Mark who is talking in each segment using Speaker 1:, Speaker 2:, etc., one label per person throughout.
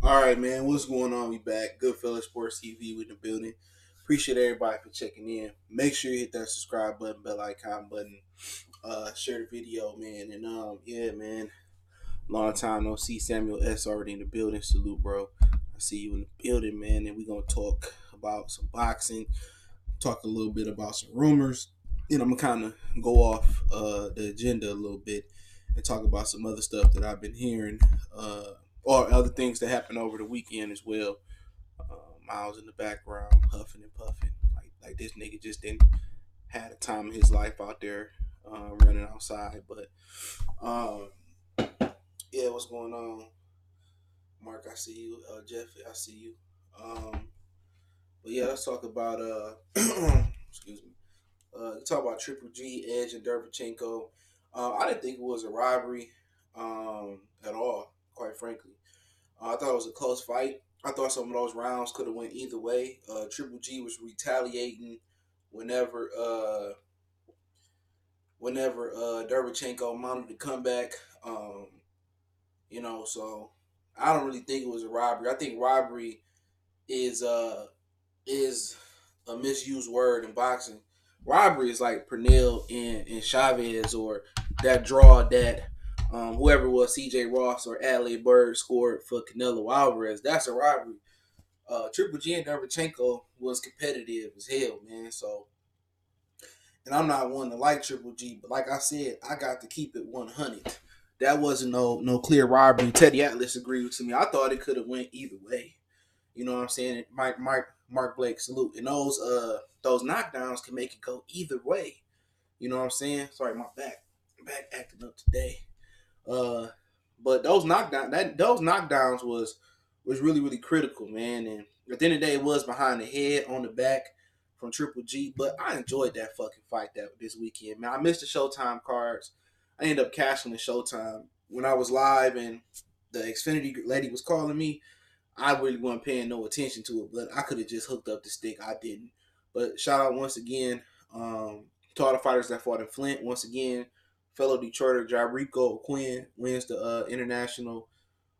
Speaker 1: All right, man. What's going on? We back. Goodfellas Sports TV with the building. Appreciate everybody for checking in. Make sure you hit that subscribe button, bell icon button. Share the video, man. And yeah, man. Long time no see. Samuel S already in the building. Salute, bro. I see you in the building, man. And we gonna talk about some boxing. Talk a little bit about some rumors. And I'm gonna kind of go off the agenda a little bit and talk about some other stuff that I've been hearing. Or other things that happened over the weekend as well. Miles in the background, huffing and puffing, like this nigga just didn't had a time of his life out there running outside. But um, yeah, what's going on, Mark? I see you, Jeff. I see you. But yeah, let's talk about excuse me. Talk about Triple G, Edge, and Derevianchenko. I didn't think it was a robbery at all, quite frankly. I thought it was a close fight. I thought some of those rounds could have went either way. Triple G was retaliating whenever Derevyanchenko mounted the comeback. Um, so I don't really think it was a robbery. I think robbery is is a misused word in boxing. Robbery is like Pernell and Chavez, or that draw that whoever it was, CJ Ross or Adley Bird scored for Canelo Alvarez. That's a robbery. Triple G and Derevianchenko was competitive as hell, man. So, and I'm not one to like Triple G, but like I said, I got to keep it 100. That wasn't no clear robbery. Teddy Atlas agreed with me. I thought it could have went either way. You know what I'm saying? Mark Blake, salute. And those knockdowns can make it go either way. You know what I'm saying? Sorry, my back acting up today. Uh, but those knockdowns was really really critical, man. And at the end of the day, it was behind the head, on the back from Triple G. But I enjoyed that fucking fight that this weekend, man. I missed the Showtime cards. I ended up cashing the Showtime when I was live, and the Xfinity lady was calling me. I really wasn't paying no attention to it, but I could have just hooked up the stick. I didn't. But shout out once again to all the fighters that fought in Flint. Once again, fellow Detroiter Jarico Quinn wins the international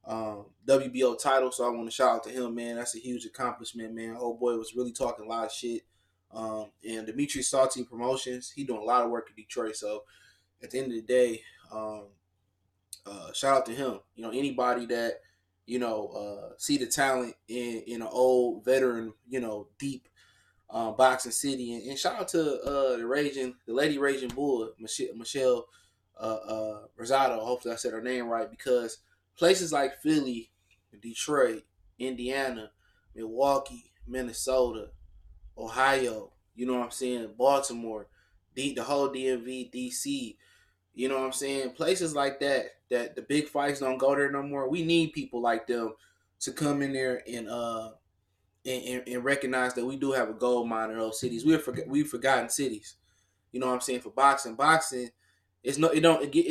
Speaker 1: WBO title. So I want to shout out to him, man. That's a huge accomplishment, man. Old boy was really talking a lot of shit. And Dimitri Salty Promotions, he doing a lot of work in Detroit. So at the end of the day, shout out to him. Anybody that see the talent in an old veteran, deep boxing city, and shout out to the lady Raging Bull, Michelle Rosado. Hopefully I said her name right, because places like Philly, Detroit, Indiana, Milwaukee, Minnesota, Ohio, you know what I'm saying, Baltimore, the whole DMV, DC, you know what I'm saying, places like that the big fights don't go there no more. We need people like them to come in there and recognize that we do have a gold mine in those cities. We've forgotten cities. You know what I'm saying? For boxing, it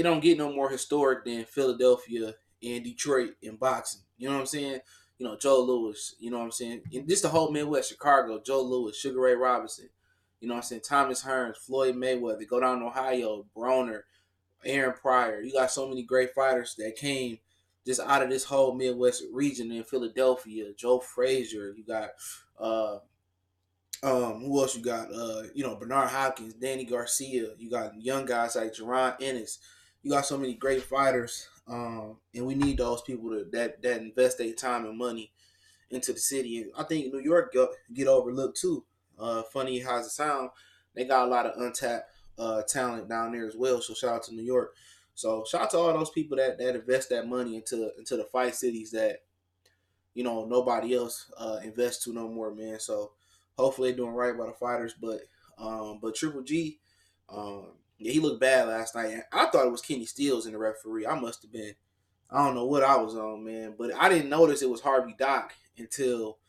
Speaker 1: don't get no more historic than Philadelphia and Detroit in boxing. You know what I'm saying? Joe Louis. You know what I'm saying? And this the whole Midwest, Chicago. Joe Louis, Sugar Ray Robinson. You know what I'm saying? Thomas Hearns, Floyd Mayweather. Go down to Ohio, Broner, Aaron Pryor. You got so many great fighters that came just out of this whole Midwest region in Philadelphia. Joe Frazier. You got who else you got? Bernard Hopkins, Danny Garcia. You got young guys like Jerron Ennis. You got so many great fighters. And we need those people that invest their time and money into the city. And I think New York get overlooked too. Funny how it sound, they got a lot of untapped talent down there as well. So shout out to New York. So shout out to all those people that invest that money into the fight cities that nobody else invests to no more, man. So hopefully they're doing right by the fighters. But Triple G, yeah, he looked bad last night. And I thought it was Kenny Stills in the referee. I must have been. I don't know what I was on, man, but I didn't notice it was Harvey Dock until,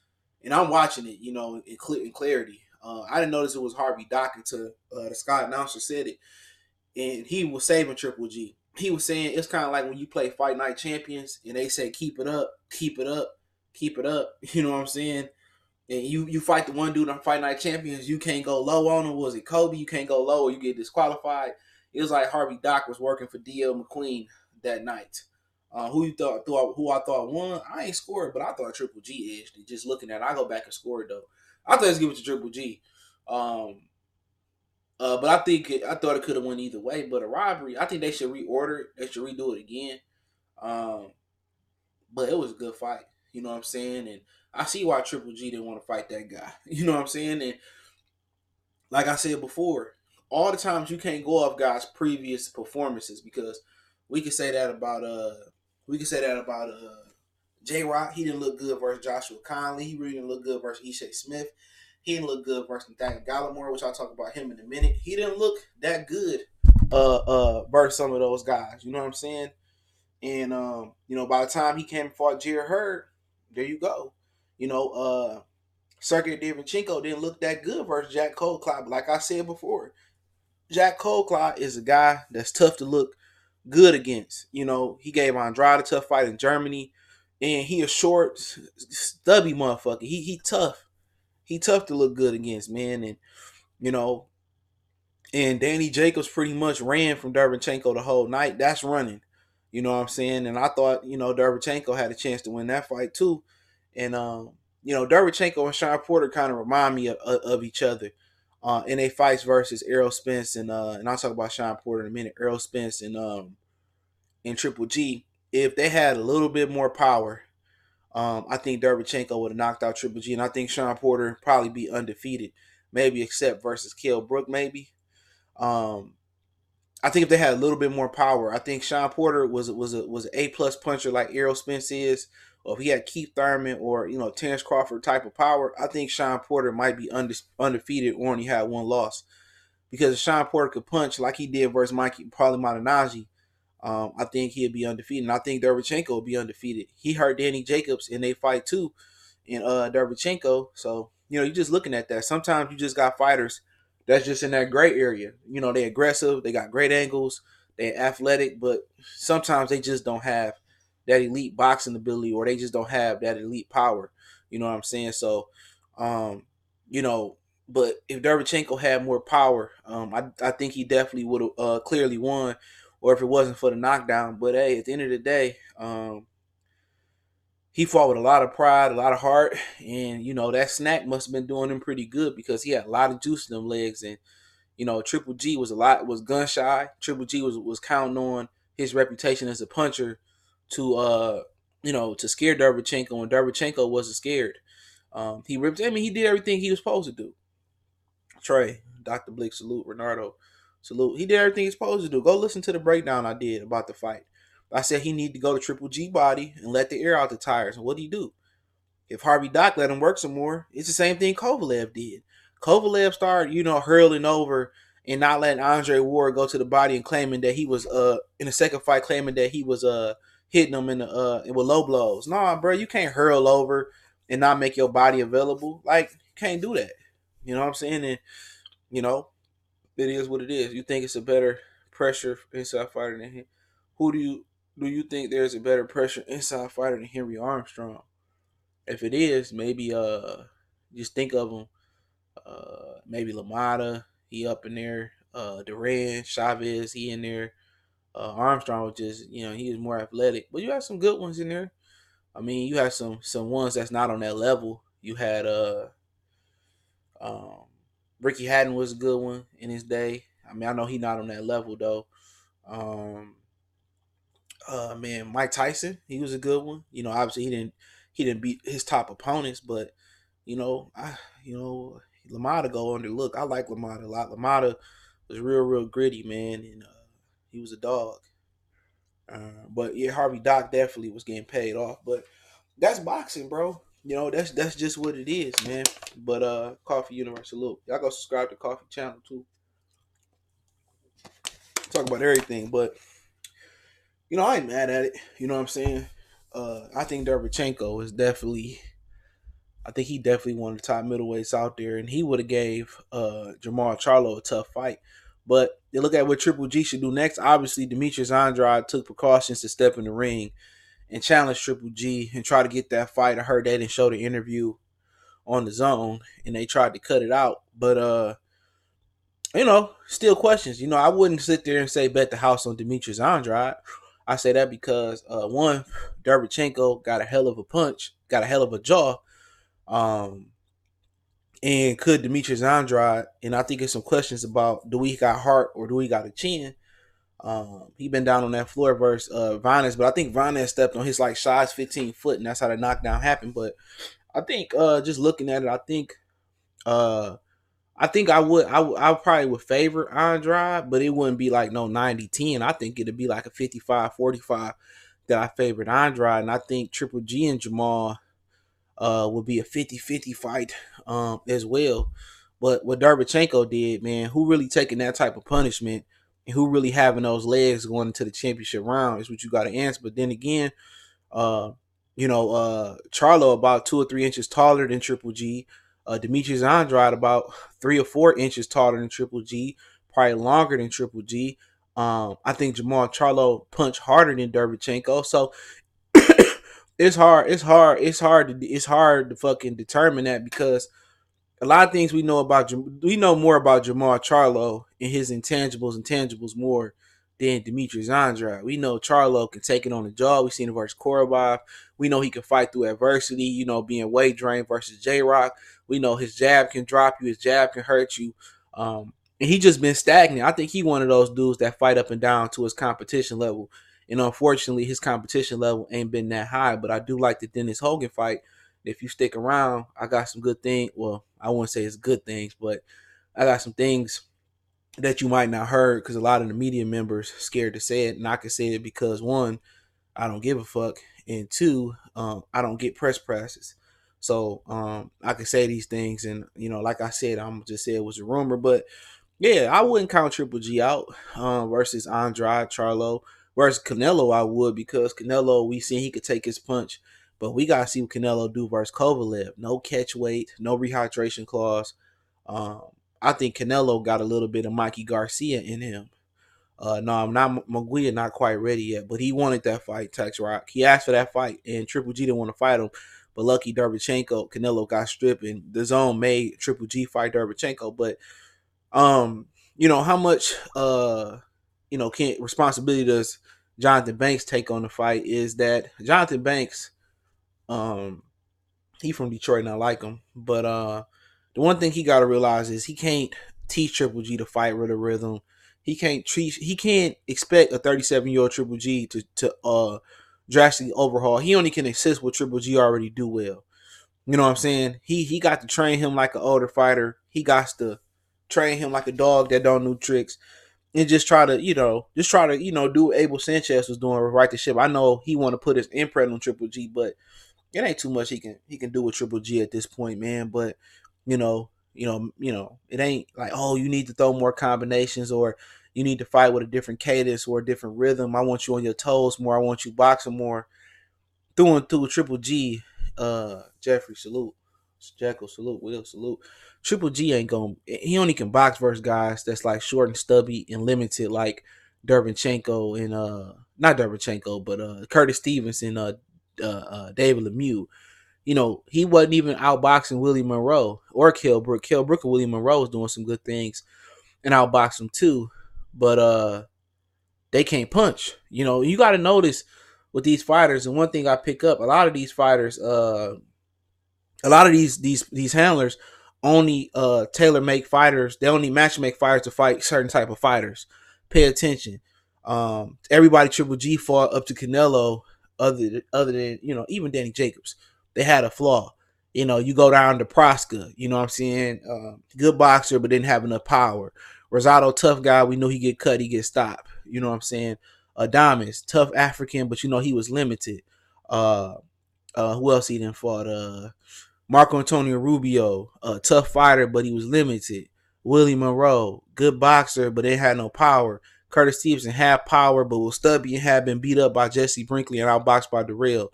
Speaker 1: and I'm watching it, in clarity. I didn't notice it was Harvey Dock until the Scott announcer said it, and he was saving Triple G. He was saying it's kind of like when you play Fight Night Champions and they say keep it up, keep it up, keep it up. You know what I'm saying? And you fight the one dude on Fight Night Champions, you can't go low on him. Was it Kobe? You can't go low or you get disqualified. It was like Harvey Dock was working for DL McQueen that night. Who I thought won? I ain't scored, but I thought Triple G edged it. Just looking at it, I go back and score it though. I thought let's give it to Triple G. Um, but I thought it could have went either way. But a robbery, I think they should reorder it. They should redo it again. Um, but it was a good fight. You know what I'm saying? And I see why Triple G didn't want to fight that guy. You know what I'm saying? And like I said before, all the times you can't go off guys' previous performances because we could say that about J Rock. He didn't look good versus Joshua Conley. He really didn't look good versus Ishaq Smith. He didn't look good versus Nathaniel Gallimore, which I'll talk about him in a minute. He didn't look that good versus some of those guys. You know what I'm saying? And by the time he came and fought Jared Hurd, there you go. Sergey Derevianchenko didn't look that good versus Jack Colcloud. But like I said before, Jack Colcloud is a guy that's tough to look good against. He gave Andrade a tough fight in Germany, and he a short, stubby motherfucker. He tough. He tough to look good against, man. And and Danny Jacobs pretty much ran from Derevyanchenko the whole night. That's running. You know what I'm saying? And I thought, Derevyanchenko had a chance to win that fight too. And Derevyanchenko and Shawn Porter kind of remind me of each other in a fights versus Errol Spence and I'll talk about Shawn Porter in a minute. Errol Spence and Triple G. If they had a little bit more power, I think Derevyanchenko would have knocked out Triple G, and I think Shawn Porter probably be undefeated, maybe except versus Kell Brook, maybe. I think if they had a little bit more power, I think Shawn Porter was an A+ puncher like Errol Spence is, or if he had Keith Thurman or Terrence Crawford type of power, I think Shawn Porter might be undefeated or only had one loss. Because if Shawn Porter could punch like he did versus Mikey Malignaggi, I think he'd be undefeated. And I think Derevyanchenko would be undefeated. He hurt Danny Jacobs in a fight too, in Derevyanchenko. So, you're just looking at that. Sometimes you just got fighters that's just in that gray area. They aggressive, they got great angles, they athletic, but sometimes they just don't have that elite boxing ability, or they just don't have that elite power. You know what I'm saying? So, but if Derevyanchenko had more power, I think he definitely would have clearly won, or if it wasn't for the knockdown. But hey, at the end of the day, he fought with a lot of pride, a lot of heart, and that snack must have been doing him pretty good because he had a lot of juice in them legs. And Triple G was gun shy. Triple G was counting on his reputation as a puncher to scare Derevyanchenko, and Derevyanchenko wasn't scared. He did everything he was supposed to do. Trey, Dr. Blick, salute. Renardo, salute. He did everything he's supposed to do. Go listen to the breakdown I did about the fight. I said he needed to go to Triple G body and let the air out the tires. And what did he do? If Harvey Doc let him work some more, it's the same thing Kovalev did. Kovalev started, hurling over and not letting Andre Ward go to the body and claiming that he was in the second fight, claiming that he was hitting him with low blows. Nah, bro, you can't hurl over and not make your body available. Like, you can't do that. You know what I'm saying? And it is what it is. You think it's a better pressure inside fighter than him? Who do you think there's a better pressure inside fighter than Henry Armstrong? If it is, maybe just think of him. Maybe LaMotta, he up in there. Duran, Chavez, he in there. Armstrong was just, he was more athletic. But you had some good ones in there. I mean, you had some ones that's not on that level. You had Ricky Hatton was a good one in his day. I mean, I know he's not on that level though. Mike Tyson, he was a good one. Obviously he didn't beat his top opponents, but LaMotta go under. Look, I like LaMotta a lot. LaMotta was real gritty, man, and he was a dog. But yeah, Harvey Doc definitely was getting paid off. But that's boxing, bro. That's just what it is, man. But Coffee Universe, salute. Y'all go subscribe to Coffee channel too. Talk about everything, but I ain't mad at it. You know what I'm saying? I think Derevyanchenko is definitely one of the top middleweights out there, and he would have gave Jermall Charlo a tough fight. But you look at what Triple G should do next. Obviously, Demetrius Andrade took precautions to step in the ring and challenge Triple G and try to get that fight. I heard they didn't show the interview on the zone, and they tried to cut it out. But still questions. I wouldn't sit there and say bet the house on Demetrius Andrade. I say that because one, Derevianchenko got a hell of a punch, got a hell of a jaw. Um, and could Demetrius Andrade, and I think there's some questions about do we got heart or do we got a chin? He been down on that floor versus Vinus, but I think Vinus stepped on his like size 15 foot, and that's how the knockdown happened. But I think just looking at it, uh I probably would favor Andrade, but it wouldn't be like no 90-10. I think it'd be like a 55-45 that I favored Andrade, and I think Triple G and Jamal would be a 50-50 fight as well. But what Derevyanchenko did, man, who really taking that type of punishment and who really having those legs going into the championship round is what you got to answer. But then again, uh, Charlo about 2 or 3 inches taller than Triple G. Demetrius Andrade about 3 or 4 inches taller than Triple G, probably longer than Triple G. I think Jamal Charlo punched harder than Derevianchenko. So it's hard to fucking determine that because a lot of things we know more about Jamal Charlo and his intangibles more than Demetrius Andrade. We know Charlo can take it on the jaw. We've seen it versus Korobov. We know he can fight through adversity, being weight drained versus J-Rock. We know his jab can drop you, his jab can hurt you. And he just been stagnant. I think he one of those dudes that fight up and down to his competition level. And unfortunately, his competition level ain't been that high. But I do like the Dennis Hogan fight. If you stick around, I got some good things. Well, I wouldn't say it's good things, but I got some things that you might not heard because a lot of the media members scared to say it. And I can say it because one, I don't give a fuck. And two, I don't get press passes. So I can say these things. And, like I said, I'm just say it was a rumor. But yeah, I wouldn't count Triple G out versus Andrade, Charlo. Versus Canelo, I would because Canelo, we seen he could take his punch. But we got to see what Canelo do versus Kovalev. No catch weight, no rehydration clause. Um, I think Canelo got a little bit of Mikey Garcia in him. No, I'm not Maguire, not quite ready yet, but he wanted that fight, Tex Rock. He asked for that fight, and Triple G didn't want to fight him. But lucky Derevianchenko, Canelo got stripped, and the zone made Triple G fight Derevianchenko. But how much can responsibility does Jonathan Banks take on the fight is that Jonathan Banks, he from Detroit and I like him, but the one thing he got to realize is he can't teach Triple G to fight with a rhythm. He can't expect a 37-year-old Triple G to drastically overhaul. He only can assist what Triple G already do well. You know what I'm saying? He got to train him like an older fighter. He got to train him like a dog that don't know tricks. And just try to do what Abel Sanchez was doing, right the ship. I know he want to put his imprint on Triple G, but it ain't too much he can do with Triple G at this point, man. But it ain't like, oh, you need to throw more combinations or you need to fight with a different cadence or a different rhythm. I want you on your toes more. I want you boxing more. Through and through Triple G, Jeffrey, salute. Jekyll, salute. Will, salute. Triple G ain't going. He only can box versus guys that's like short and stubby and limited, like Derevianchenko and not Derevianchenko, but Curtis Stevens and David Lemieux. He wasn't even outboxing Willie Monroe or Kell Brook. Kell Brook and Willie Monroe was doing some good things and outboxed him too, but they can't punch. You got to notice with these fighters, and one thing I pick up, a lot of these fighters, a lot of these handlers only tailor make fighters. They only match make fighters to fight certain type of fighters. Pay attention. Everybody Triple G fought up to Canelo, other than even Danny Jacobs. They had a flaw. You go down to Proska. You know what I'm saying? Good boxer, but didn't have enough power. Rosado, tough guy. We knew he get cut, he get stopped. You know what I'm saying? Adames, tough African, but he was limited. Who else he didn't fought? Marco Antonio Rubio, a tough fighter, but he was limited. Willie Monroe, good boxer, but they had no power. Curtis Stevenson had power, but was stubby and had been beat up by Jesse Brinkley and outboxed by Darrell.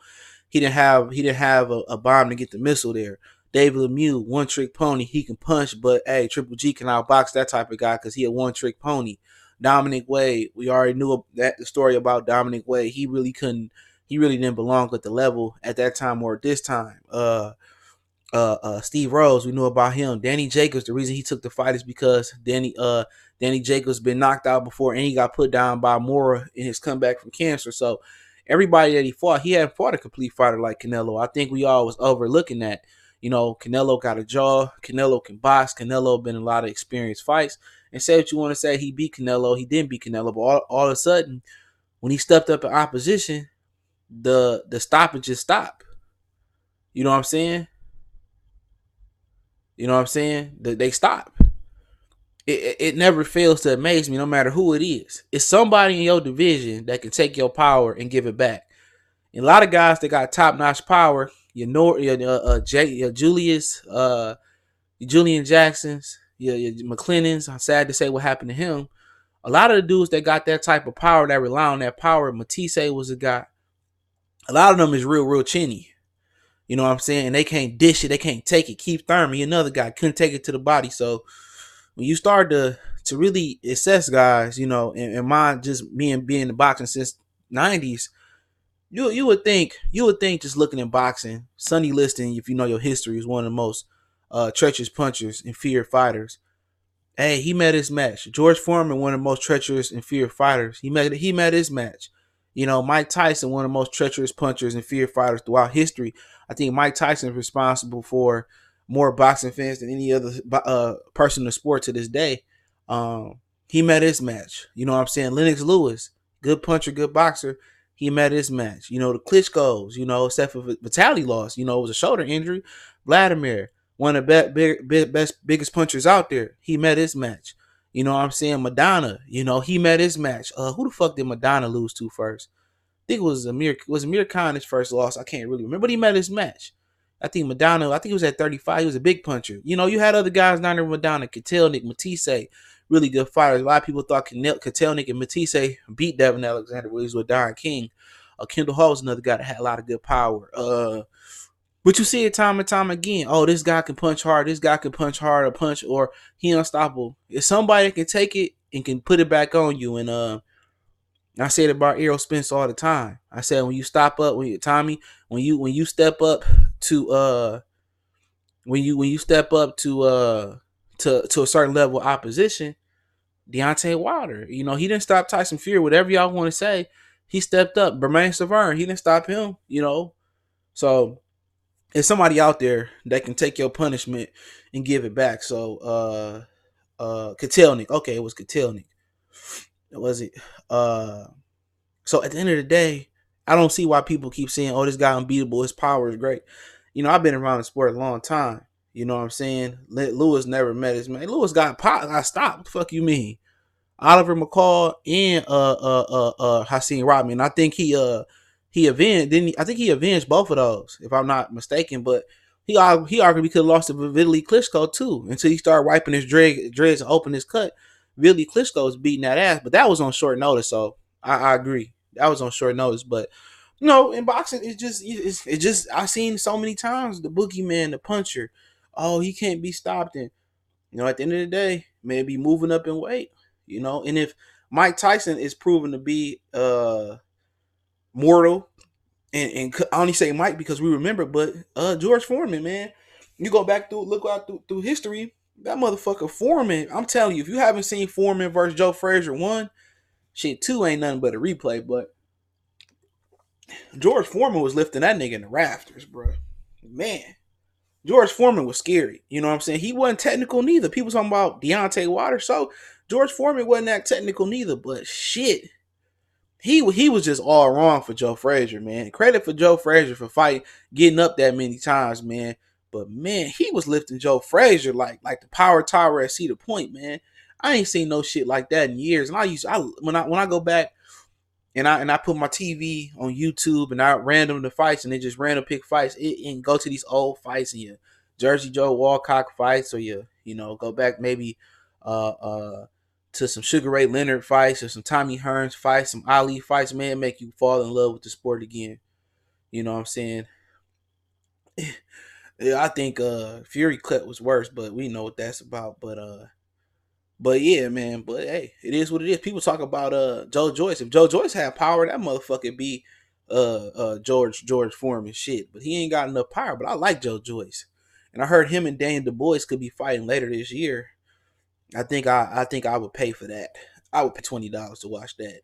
Speaker 1: He didn't have a bomb to get the missile there. David Lemieux, one trick pony. He can punch, but hey, Triple G can outbox that type of guy because he a one trick pony. Dominic Wade, we already knew the story about Dominic Wade. He really didn't belong at the level at that time or at this time. Steve Rose, we knew about him. Danny Jacobs, the reason he took the fight is because Danny Danny Jacobs been knocked out before, and he got put down by Mora in his comeback from cancer. So everybody that he hadn't fought a complete fighter like Canelo. I think we all was overlooking that. You know, Canelo got a jaw. Canelo can box. Canelo been in a lot of experienced fights. And say what you want to say, he beat Canelo. He didn't beat Canelo, but all of a sudden, when he stepped up in opposition, the stoppages stop. You know what I'm saying? You know what I'm saying? They stop. It never fails to amaze me, no matter who it is. It's somebody in your division that can take your power and give it back. And a lot of guys that got top notch power, Julius, Julian Jacksons, your McLennans. I'm sad to say what happened to him. A lot of the dudes that got that type of power, that rely on that power, Matisse was a guy. A lot of them is real chinny. You know what I'm saying? And they can't dish it. They can't take it. Keith Thurman, another guy, couldn't take it to the body. So when you start to really assess guys, you know, and mine just me and being in the boxing since 90s, you would think just looking at boxing, Sonny Liston, if you know your history, is one of the most treacherous punchers and feared fighters. Hey, he met his match. George Foreman, one of the most treacherous and feared fighters. He met his match. You know, Mike Tyson, one of the most treacherous punchers and feared fighters throughout history. I think Mike Tyson is responsible for more boxing fans than any other person in the sport to this day. He met his match. You know what I'm saying? Lennox Lewis, good puncher, good boxer. He met his match. You know, the Klitschko's, you know, except for Vitaly lost. You know, it was a shoulder injury. Vladimir, one of the biggest punchers out there. He met his match. You know what I'm saying? Madonna, you know, he met his match. Who the fuck did Madonna lose to first? I think it was Amir Khan his first loss. I can't really remember, but he met his match. I think Madonna, he was at 35. He was a big puncher. You know, you had other guys down there with Madonna, Kotelnik, Matisse, really good fighters. A lot of people thought Kotelnik and Matisse beat Devin Alexander when he was with Don King. Kendall Hall was another guy that had a lot of good power. But you see it time and time again. Oh, this guy can punch hard. This guy can punch hard or he unstoppable. If somebody can take it and can put it back on you, and I say it about Errol Spence all the time. I said when you step up to a certain level of opposition, Deontay Wilder, you know, he didn't stop Tyson Fury, whatever y'all want to say. He stepped up. Bermain Severn, he didn't stop him, you know. So there's somebody out there that can take your punishment and give it back. So Kotelnik. Okay, it was Kotelnik. Was it? So at the end of the day, I don't see why people keep saying, oh, this guy unbeatable, his power is great. You know, I've been around the sport a long time. You know what I'm saying? Lewis never met his man. Lewis got stopped. What the fuck you mean? Oliver McCall and Hakeem Rodman. I think he avenged, didn't he? I think he avenged both of those, if I'm not mistaken. But he arguably could have lost to Vitaly Klitschko too, until he started wiping his dreads and open his cut. Vitaly Klitschko was beating that ass, but that was on short notice. So I agree, that was on short notice. But you know, in boxing, it's just I've seen so many times the boogeyman, the puncher. Oh, he can't be stopped, and you know, at the end of the day, maybe moving up in weight. You know, and if Mike Tyson is proven to be mortal, and I only say Mike because we remember, but George Foreman, man, you go back through history, that motherfucker Foreman. I'm telling you, if you haven't seen Foreman versus Joe Frazier 1, shit 2 ain't nothing but a replay. But George Foreman was lifting that nigga in the rafters, bro. Man, George Foreman was scary. You know what I'm saying? He wasn't technical neither. People talking about Deontay Wilder, so George Foreman wasn't that technical neither. But shit, he was just all wrong for Joe Frazier, man. Credit for Joe Frazier for getting up that many times, man. But man, he was lifting Joe Frazier like the power tower at Cedar Point, man. I ain't seen no shit like that in years. And when I go back and I put my TV on YouTube and I random the fights and they just random pick fights and go to these old fights and your Jersey Joe Walcott fights, or you know, go back maybe to some Sugar Ray Leonard fights or some Tommy Hearns fights, some Ali fights, man, make you fall in love with the sport again. You know what I'm saying? Yeah, I think Fury cut was worse, but we know what that's about. But yeah, man. But hey, it is what it is. People talk about Joe Joyce. If Joe Joyce had power, that motherfucker be George Foreman shit. But he ain't got enough power. But I like Joe Joyce, and I heard him and Daniel Du Bois could be fighting later this year. I would pay for that. I would pay $20 to watch that.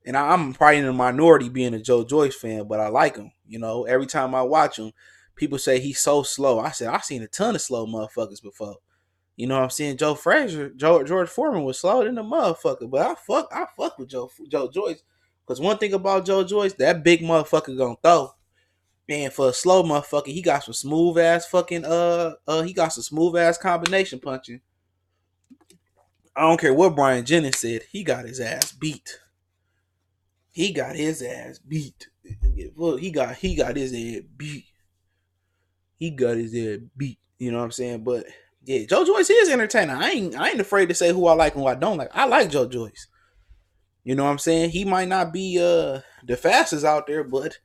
Speaker 1: And I'm probably in the minority being a Joe Joyce fan, but I like him. You know, every time I watch him, people say he's so slow. I said I've seen a ton of slow motherfuckers before. You know what I'm saying? Joe Frazier, George Foreman was slow than the motherfucker, but I fuck with Joe Joyce. Cause one thing about Joe Joyce, that big motherfucker gonna throw. Man, for a slow motherfucker, he got some smooth ass fucking he got some smooth ass combination punching. I don't care what Brian Jennings said, he got his ass beat. He got his ass beat. Look, he got his ass beat. He got his ass beat. You know what I'm saying? But yeah, Joe Joyce is entertaining. I ain't afraid to say who I like and who I don't like. I like Joe Joyce. You know what I'm saying? He might not be the fastest out there, but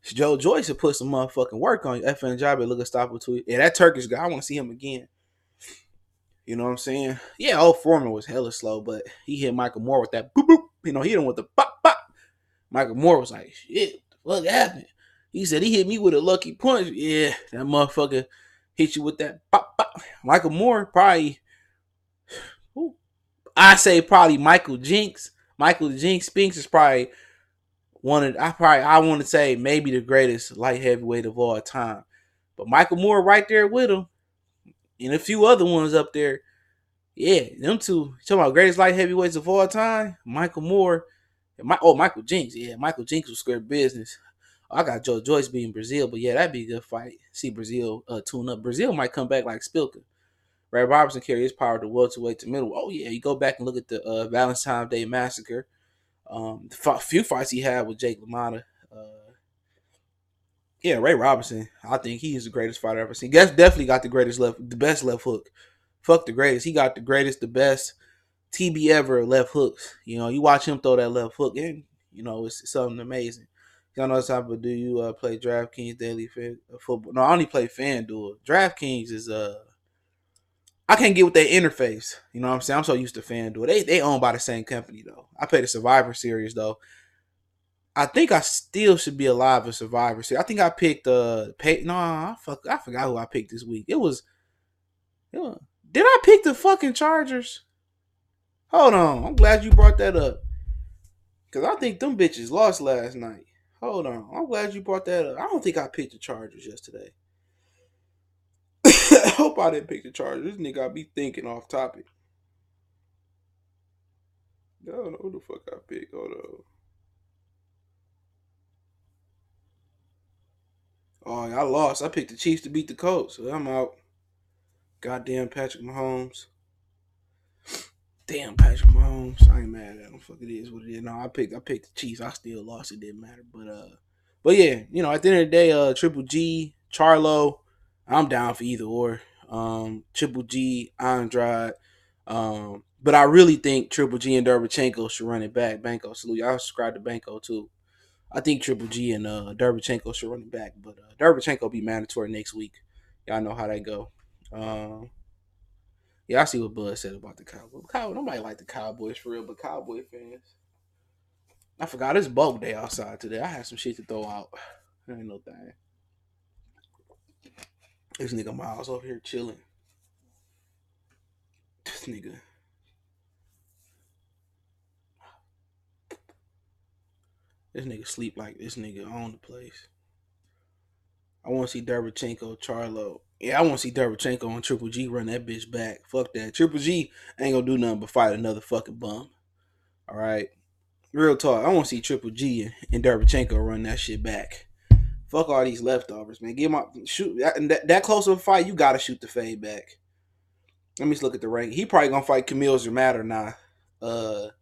Speaker 1: Joe Joyce will put some motherfucking work on you. FN Jabe, look at stop it to. Yeah, that Turkish guy, I want to see him again. You know what I'm saying? Yeah, old Foreman was hella slow, but he hit Michael Moore with that boop boop. You know, he hit him with the pop pop. Michael Moore was like, shit, what the fuck happened? He said he hit me with a lucky punch. Yeah, that motherfucker hit you with that pop pop. Michael Moore probably, I say probably Michael Jinks. Michael the Jinx Spinks is probably I want to say maybe the greatest light heavyweight of all time. But Michael Moore right there with him. And a few other ones up there. Yeah, them two. Talking about greatest light heavyweights of all time. Michael Moore. Michael Jinks. Yeah, Michael Jinks was square business. I got Joe Joyce beating Brazil, but yeah, that'd be a good fight. See Brazil tune up. Brazil might come back like Spilka. Ray Robertson carry his power to welterweight to middle. Oh yeah, you go back and look at the Valentine's Day Massacre. The few fights he had with Jake LaMotta. Yeah, Ray Robinson. I think he is the greatest fighter I've ever seen. Guess definitely got the best left hook. Fuck the greatest. He got the greatest, the best TB ever left hooks. You know, you watch him throw that left hook in. You know, it's something amazing. Y'all know type of do you play DraftKings daily football? No, I only play FanDuel. DraftKings is I can't get with their interface. You know what I'm saying? I'm so used to FanDuel. They owned by the same company though. I play the Survivor Series though. I think I still should be alive in Survivor Series. I think I picked I forgot who I picked this week. Did I pick the fucking Chargers? Hold on. I'm glad you brought that up. Cause I think them bitches lost last night. Hold on. I'm glad you brought that up. I don't think I picked the Chargers yesterday. I hope I didn't pick the Chargers. This nigga I be thinking off topic. I don't know who the fuck I picked. Hold on. Oh, I lost. I picked the Chiefs to beat the Colts, so I'm out. Goddamn Patrick Mahomes. Damn Patrick Mahomes. I ain't mad at him. Fuck it is what it is. No, I picked the Chiefs. I still lost. It didn't matter. But yeah, you know, at the end of the day, Triple G, Charlo, I'm down for either or. Triple G, Andrade. But I really think Triple G and Derevianchenko should run it back. Banco, salute. I subscribe to Banco too. I think Triple G and Derevianchenko should run it back, but Derevianchenko be mandatory next week. Y'all know how that go. Yeah, I see what Bud said about the Cowboys. Nobody like the Cowboys for real, but Cowboy fans. I forgot it's bulk day outside today. I had some shit to throw out. Ain't no thing. This nigga Miles over here chilling. This nigga sleep like this nigga own the place. I want to see Derevianchenko, Charlo. Yeah, I want to see Derevianchenko and Triple G run that bitch back. Fuck that. Triple G ain't gonna do nothing but fight another fucking bum. All right, real talk. I want to see Triple G and Derevianchenko run that shit back. Fuck all these leftovers, man. Give my shoot that close of a fight. You gotta shoot the fade back. Let me just look at the rank. He probably gonna fight Camille Zermatter now. Hold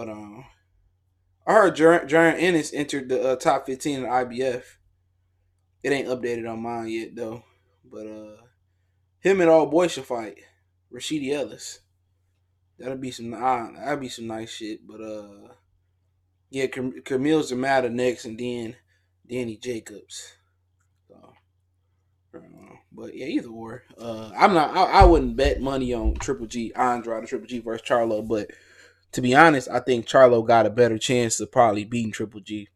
Speaker 1: on. I heard Jaron Ennis entered the top 15 in the IBF. It ain't updated on mine yet though. But him and old boy should fight. Rashidi Ellis. That'll be some nice shit. But yeah, Camille Zermatter next, and then Danny Jacobs. So, but yeah, either or. I wouldn't bet money on Triple G, Andrade, or Triple G versus Charlo. But to be honest, I think Charlo got a better chance of probably beating Triple G.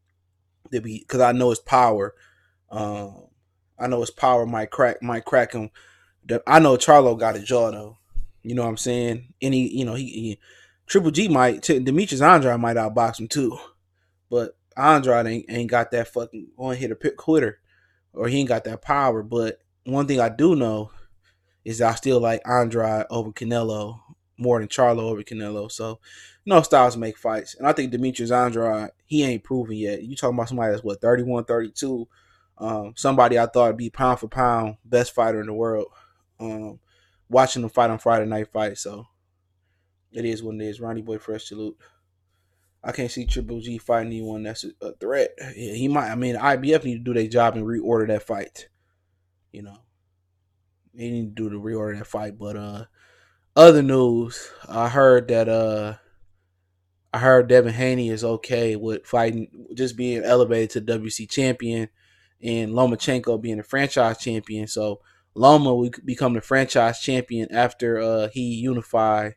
Speaker 1: Because I know his power. I know his power might crack him. I know Charlo got a jaw though. You know what I'm saying? And he Triple G Demetrius Andrade might outbox him too, but Andrade ain't got that fucking one hit a quitter, or he ain't got that power. But one thing I do know is I still like Andrade over Canelo more than Charlo over Canelo. So, styles make fights. And I think Demetrius Andrade, he ain't proven yet. You talking about somebody that's, 31, 32. Somebody I thought would be pound for pound best fighter in the world. Watching him fight on Friday Night Fight. So, it is what it is. Ronnie Boy Fresh salute. I can't see Triple G fighting anyone that's a threat. Yeah, he might. I mean, IBF need to do their job and reorder that fight. You know, they need to do the reorder that fight. But other news, I heard Devin Haney is okay with fighting, just being elevated to WC champion, and Lomachenko being the franchise champion. So Loma will become the franchise champion after he unify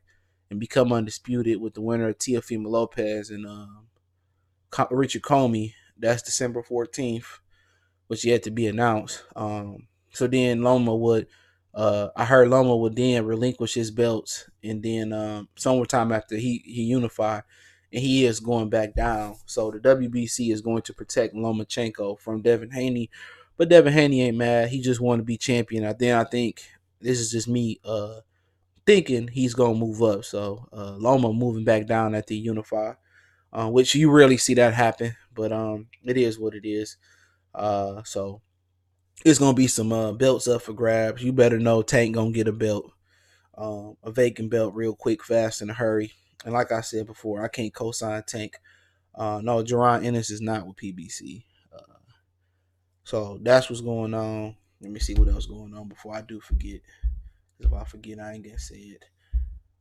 Speaker 1: and become undisputed with the winner of Teofimo Lopez and Richard Comey. That's December 14th, which yet to be announced. So then Loma would, I heard Loma would then relinquish his belts, and then sometime after he unified, and he is going back down. So the WBC is going to protect Lomachenko from Devin Haney, but Devin Haney ain't mad. He just want to be champion. Then I think this is just me thinking he's gonna move up. So Loma moving back down at the unify, which you rarely see that happen, but it is what it is. So it's gonna be some belts up for grabs. You better know Tank gonna get a belt, a vacant belt, real quick, fast, in a hurry. And like I said before, I can't co-sign Tank. No, Jerron Ennis is not with PBC. So that's what's going on. Let me see what else going on before I do forget. If I forget, I ain't gonna say it.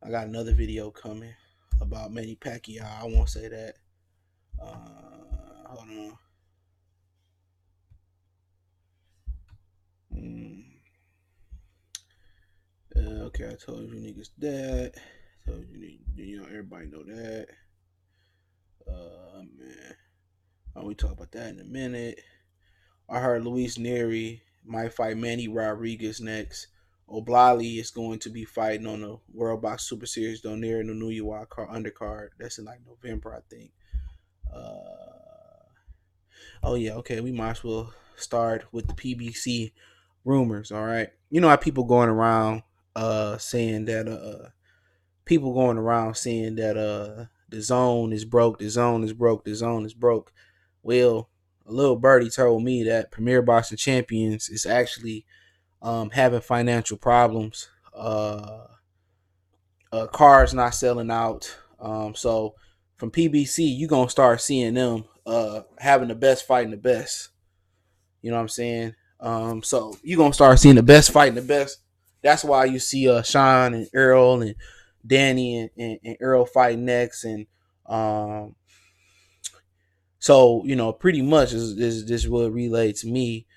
Speaker 1: I got another video coming about Manny Pacquiao. I won't say that. Hold on. Okay, I told you niggas that. Told you everybody know that. Man. We talk about that in a minute. I heard Luis Neri might fight Manny Rodriguez next. O'Blally is going to be fighting on the World Box Super Series down there in the New York undercard. That's in like November, I think. Oh yeah, okay. We might as well start with the PBC rumors. All right. You know how people going around saying that the zone is broke, the zone is broke, the zone is broke. Well, a little birdie told me that Premier Boxing Champions is actually having financial problems. Cars not selling out. So from PBC, you gonna start seeing them having the best fighting the best. You know what I'm saying? So you gonna start seeing the best fighting the best. That's why you see Shawn and Earl and Danny and Earl fighting next, and so pretty much is this will relay to me.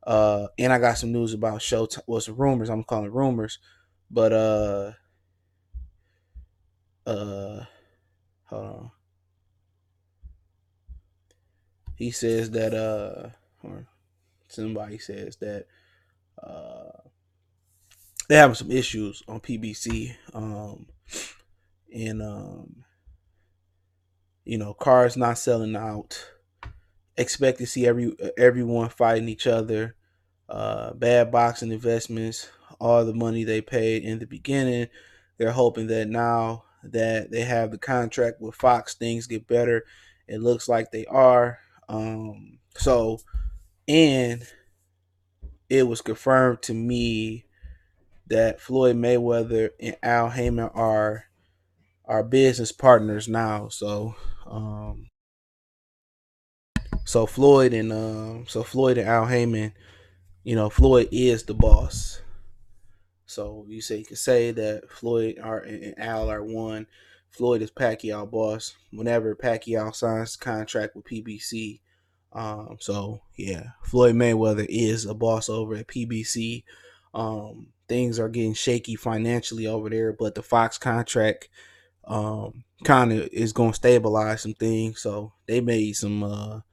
Speaker 1: And I got some news about Showtime. Well, some rumors. I'm calling rumors, but hold on. He says that or somebody says that they're having some issues on PBC, and cars not selling out. Expect to see everyone fighting each other. Bad boxing investments, all the money they paid in the beginning. They're hoping that now that they have the contract with Fox, things get better. It looks like they are. And it was confirmed to me that Floyd Mayweather and Al Heyman are business partners now. So Floyd and Al Heyman, Floyd is the boss. So you can say that Floyd and Al are one. Floyd is Pacquiao boss. Whenever Pacquiao signs contract with PBC, so yeah, Floyd Mayweather is a boss over at PBC. Things are getting shaky financially over there, but the Fox contract kind of is going to stabilize some things. So they made some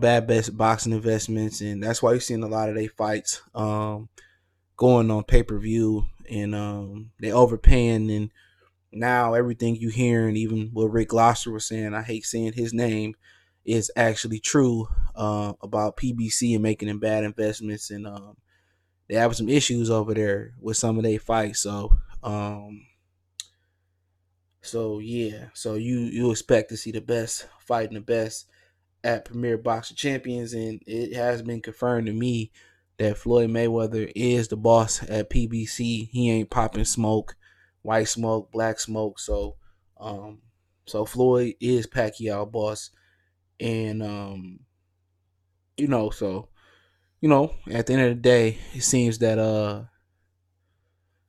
Speaker 1: bad best boxing investments, and that's why you're seeing a lot of their fights going on pay-per-view and they overpaying, and now everything you hearing, even what Rick Gloucester was saying, I hate saying his name, is actually true about PBC and making them bad investments, and they having some issues over there with some of their fights. Um, so yeah, so you expect to see the best fighting the best at Premier Boxing Champions, and it has been confirmed to me that Floyd Mayweather is the boss at PBC. He ain't popping smoke, white smoke, black smoke. Um, so Floyd is Pacquiao boss, and so at the end of the day, it seems that it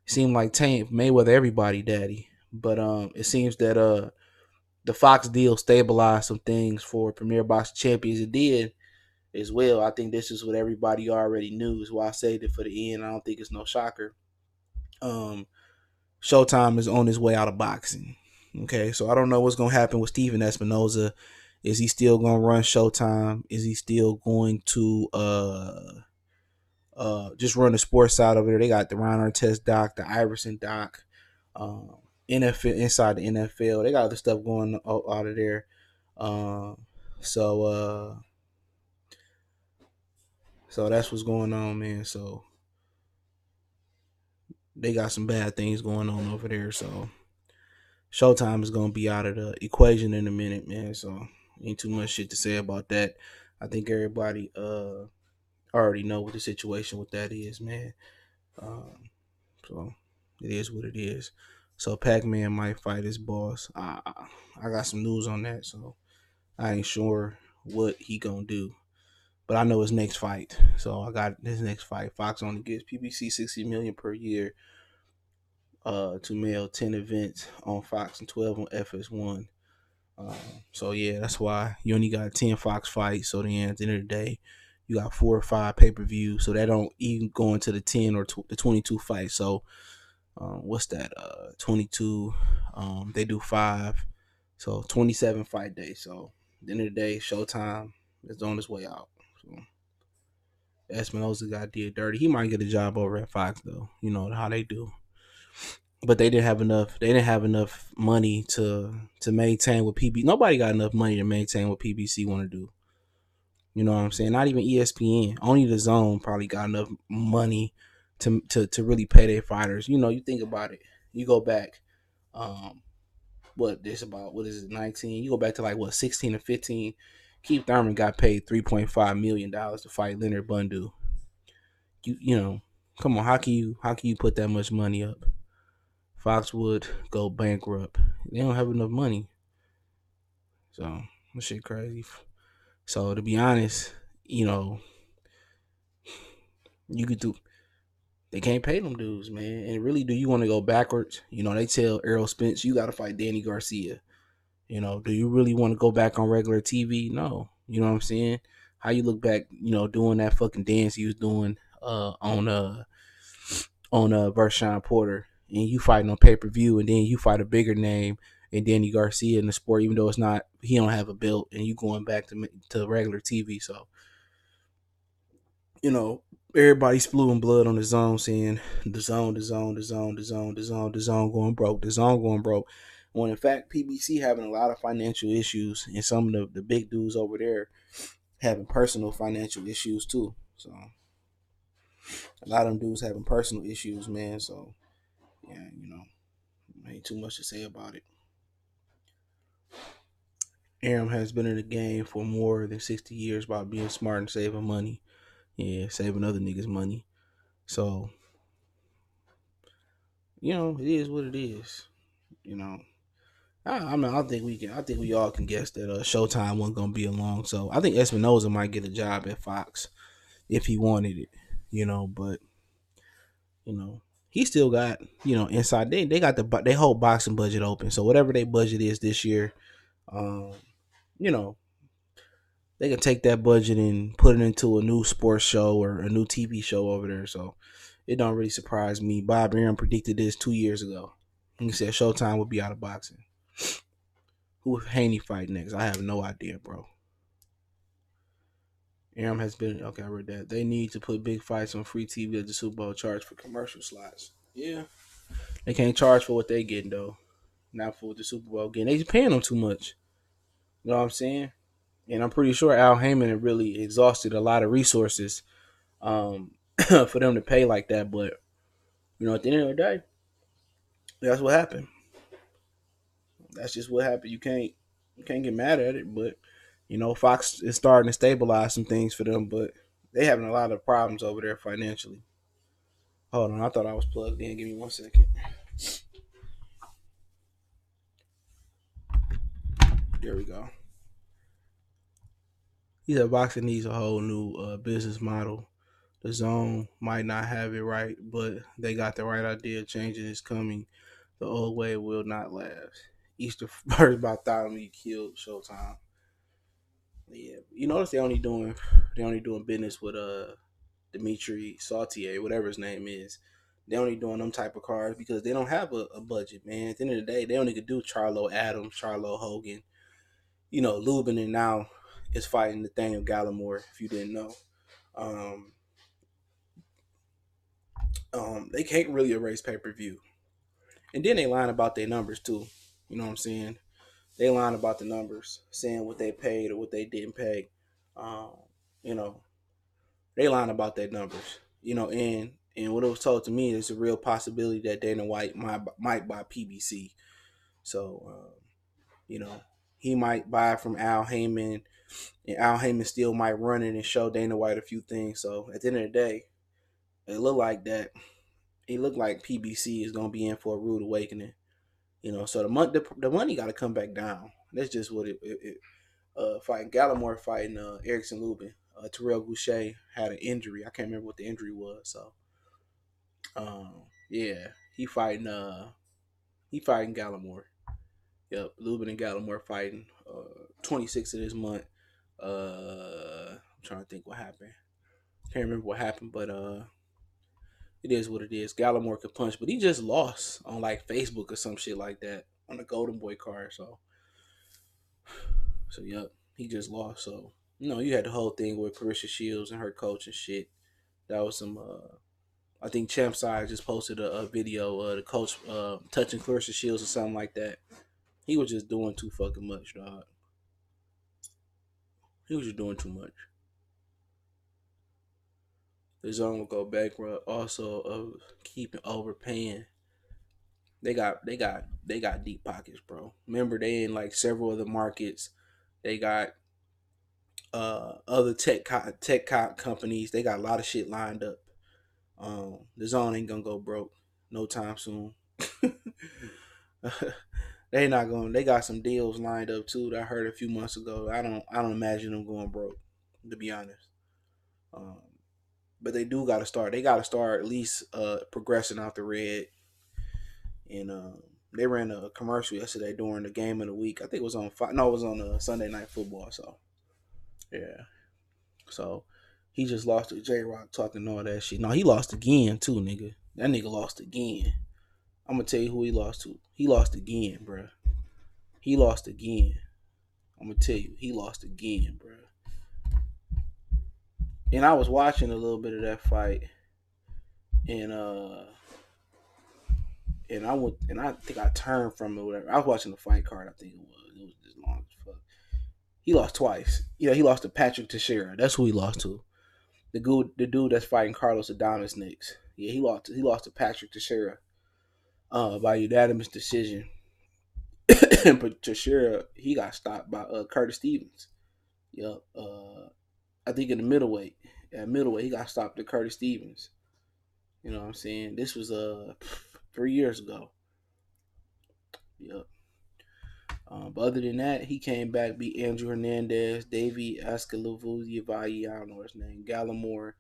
Speaker 1: seemed like Tank Mayweather everybody daddy, but it seems that the Fox deal stabilized some things for Premier Boxing Champions. It did as well. I think this is what everybody already knew. Is why I saved it for the end. I don't think it's no shocker. Um, Showtime is on his way out of boxing. Okay, so I don't know what's gonna happen with Steven Espinoza. Is he still gonna run Showtime? Is he still going to just run the sports side over there? They got the Ron Artest doc, the Iverson doc, NFL inside the NFL. They got other stuff going out of there. Uh, so so that's what's going on, man. So they got some bad things going on over there. So Showtime is gonna be out of the equation in a minute, man. So ain't too much shit to say about that. I think everybody already know what the situation with that is, man. Um, so it is what it is. So Pac-Man might fight his boss. I got some news on that, so I ain't sure what he gonna do. But I know his next fight. So I got his next fight. Fox only gives PBC 60 million per year to mail 10 events on Fox and 12 on FS1. So yeah, that's why you only got 10 Fox fights. So then at the end of the day, you got 4 or 5 pay-per-views. So that don't even go into the 10 or the 22 fights. So what's that? 22. They do 5. So 27 fight days. So at the end of the day, Showtime is on his way out. So Espinosa got did dirty. He might get a job over at Fox though. You know how they do. But they didn't have enough. They didn't have enough money to maintain what PBC. Nobody got enough money to maintain what PBC want to do. You know what I'm saying? Not even ESPN. Only the Zone probably got enough money to really pay their fighters. You know, you think about it. You go back, what is it, 19? You go back to like what 16 or 15. Keith Thurman got paid $3.5 million to fight Leonard Bundu. You know, come on, how can you put that much money up? Fox would go bankrupt. They don't have enough money. So that shit crazy. So to be honest, you could do they can't pay them dudes, man. And really, do you want to go backwards? They tell Errol Spence you gotta fight Danny Garcia. Do you really want to go back on regular TV? No. You know what I'm saying? How you look back, doing that fucking dance he was doing on versus Shawn Porter, and you fighting on pay-per-view, and then you fight a bigger name and Danny Garcia in the sport, even though it's not, he don't have a belt, and you going back to regular TV. So everybody's flew in blood on the Zone, saying the Zone going broke, the Zone going broke. When in fact PBC having a lot of financial issues, and some of the big dudes over there having personal financial issues too. So a lot of them dudes having personal issues, man. So yeah, ain't too much to say about it. Aram has been in the game for more than 60 years by being smart and saving money. Yeah, saving other niggas' money. So, it is what it is. You know. I think we can. I think we all can guess that Showtime wasn't gonna be along. So I think Espinoza might get a job at Fox if he wanted it. But he still got inside. They got they whole boxing budget open. So whatever their budget is this year, um, you know, they can take that budget and put it into a new sports show or a new TV show over there. So it don't really surprise me. Bob Arum predicted this 2 years ago. He said Showtime would be out of boxing. Who would Haney fight next? I have no idea, bro. Arum has been okay. I read that they need to put big fights on free TV at the Super Bowl, charge for commercial slots. Yeah, they can't charge for what they getting though. Not for what the Super Bowl getting. They paying them too much. You know what I'm saying? And I'm pretty sure Al Heyman had really exhausted a lot of resources um, for them to pay like that. But at the end of the day, that's what happened. That's just what happened. You can't get mad at it. But Fox is starting to stabilize some things for them, but they having a lot of problems over there financially. Hold on, I thought I was plugged in. Give me 1 second. There we go. He said boxing needs a whole new business model. The zone might not have it right, but they got the right idea. Changing is coming. The old way will not last. Easter first Bartholomew killed Showtime. Yeah, you notice they only doing business with Dimitri Sautier, whatever his name is. They only doing them type of cards because they don't have a budget, man. At the end of the day, they only could do Charlo Adams, Charlo Hogan. Lubin and now is fighting Nathaniel Gallimore. If you didn't know, um, they can't really erase pay per view, and then they lying about their numbers too. You know what I'm saying? They lying about the numbers, saying what they paid or what they didn't pay. Um, you know, they lying about their numbers. And what it was told to me is a real possibility that Dana White might buy PBC. So you know, he might buy from Al Heyman, and Al Heyman still might run it and show Dana White a few things. So at the end of the day, it looked like that. It looked like PBC is gonna be in for a rude awakening. So the money got to come back down. That's just what it fighting Gallimore, fighting Erickson Lubin. Terrell Boucher had an injury. I can't remember what the injury was. So yeah, he fighting Gallimore. Yep, Lubin and Gallimore fighting 26th of this month. I'm trying to think what happened. Can't remember what happened, but it is what it is. Gallimore could punch, but he just lost on like Facebook or some shit like that on the Golden Boy card. So yep, he just lost. So you had the whole thing with Clarissa Shields and her coach and shit. That was some. I think Champ Side just posted a video of the coach touching Clarissa Shields or something like that. He was just doing too fucking much, dog. He was just doing too much. The zone will go bankrupt. Also, of keeping overpaying. They got deep pockets, bro. Remember, they in like several other markets. They got other tech companies. They got a lot of shit lined up. The zone ain't gonna go broke no time soon. They not going. They got some deals lined up too that I heard a few months ago. I don't imagine them going broke, to be honest. Um, but they do got to start. They got to start at least progressing out the red. And they ran a commercial yesterday during the game of the week. I think it was on. No, it was on Sunday Night Football. So yeah. So he just lost to J Rock talking all that shit. No, he lost again too, nigga. That nigga lost again. I'm gonna tell you who he lost to. He lost again, bro. He lost again. I'm gonna tell you, he lost again, bro. And I was watching a little bit of that fight, and I think I turned from it. Whatever. I was watching the fight card. I think it was. It was just long as fuck. He lost twice. Yeah, he lost to Patrick Teixeira. That's who he lost to. The dude that's fighting Carlos Adames next. Yeah, he lost. He lost to Patrick Teixeira by unanimous decision. But Teixeira, he got stopped by Curtis Stevens. Yep. I think in the middleweight. At middleweight, he got stopped to Curtis Stevens. You know what I'm saying? This was 3 years ago. Yep. But other than that, he came back, beat Andrew Hernandez, Davey Ascaluvuzzi, I don't know his name, Gallimore,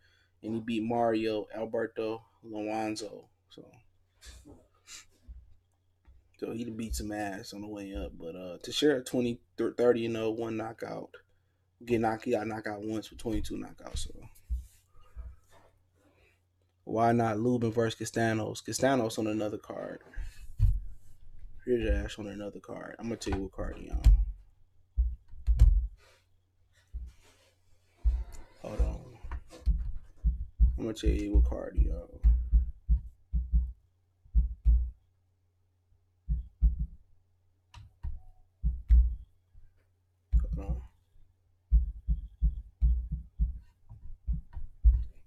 Speaker 1: and he beat Mario Alberto Loanzo. So he beat some ass on the way up. But Teixeira 30-0, one knockout. He got knocked out once with 22 knockouts. So why not Lubin versus Castanos? Castanos on another card. Here's Ash on another card. I'm gonna tell you what card he on. Hold on. I'm gonna tell you what card he on.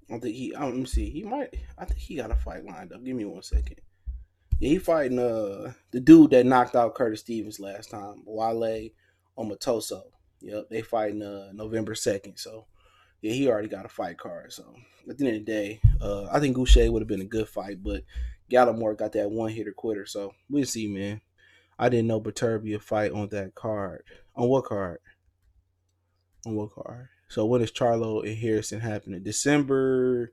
Speaker 1: I don't think he. Let me see. He might. I think he got a fight lined up. Give me 1 second. Yeah, he fighting the dude that knocked out Curtis Stevens last time, Wale Omatoso. Yep, they fighting November 2nd. So yeah, he already got a fight card. So at the end of the day, I think Goucher would have been a good fight, but Gallimore got that one hitter quitter. So we'll see, man. I didn't know Beterbia fight on that card. On what card? On what card? So when is Charlo and Harrison happening? December.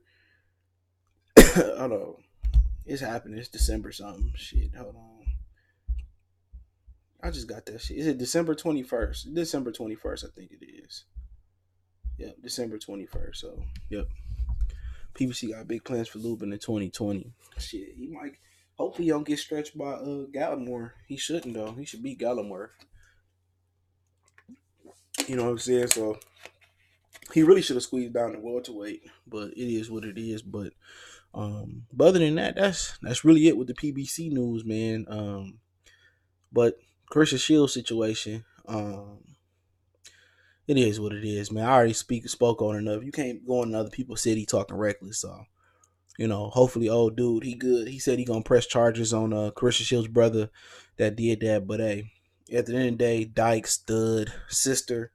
Speaker 1: Hold on. It's happening. It's December something. Shit. Hold on. I just got that shit. Is it December 21st? December 21st, I think it is. Yep, December 21st. So, yep. PBC got big plans for Lubin in 2020. Shit, he might. Hopefully, he don't get stretched by Gallimore. He shouldn't, though. He should beat Gallimore. You know what I'm saying? So, he really should have squeezed down the welterweight, but it is what it is. But other than that, that's really it with the PBC news, man. But Christian Shields situation, it is what it is, man. I already spoke on enough. You can't go in other people's city talking reckless. So, hopefully, old dude, he good. He said he gonna press charges on Christian Shields' brother that did that. But hey, at the end of the day, Dyke, stud, sister,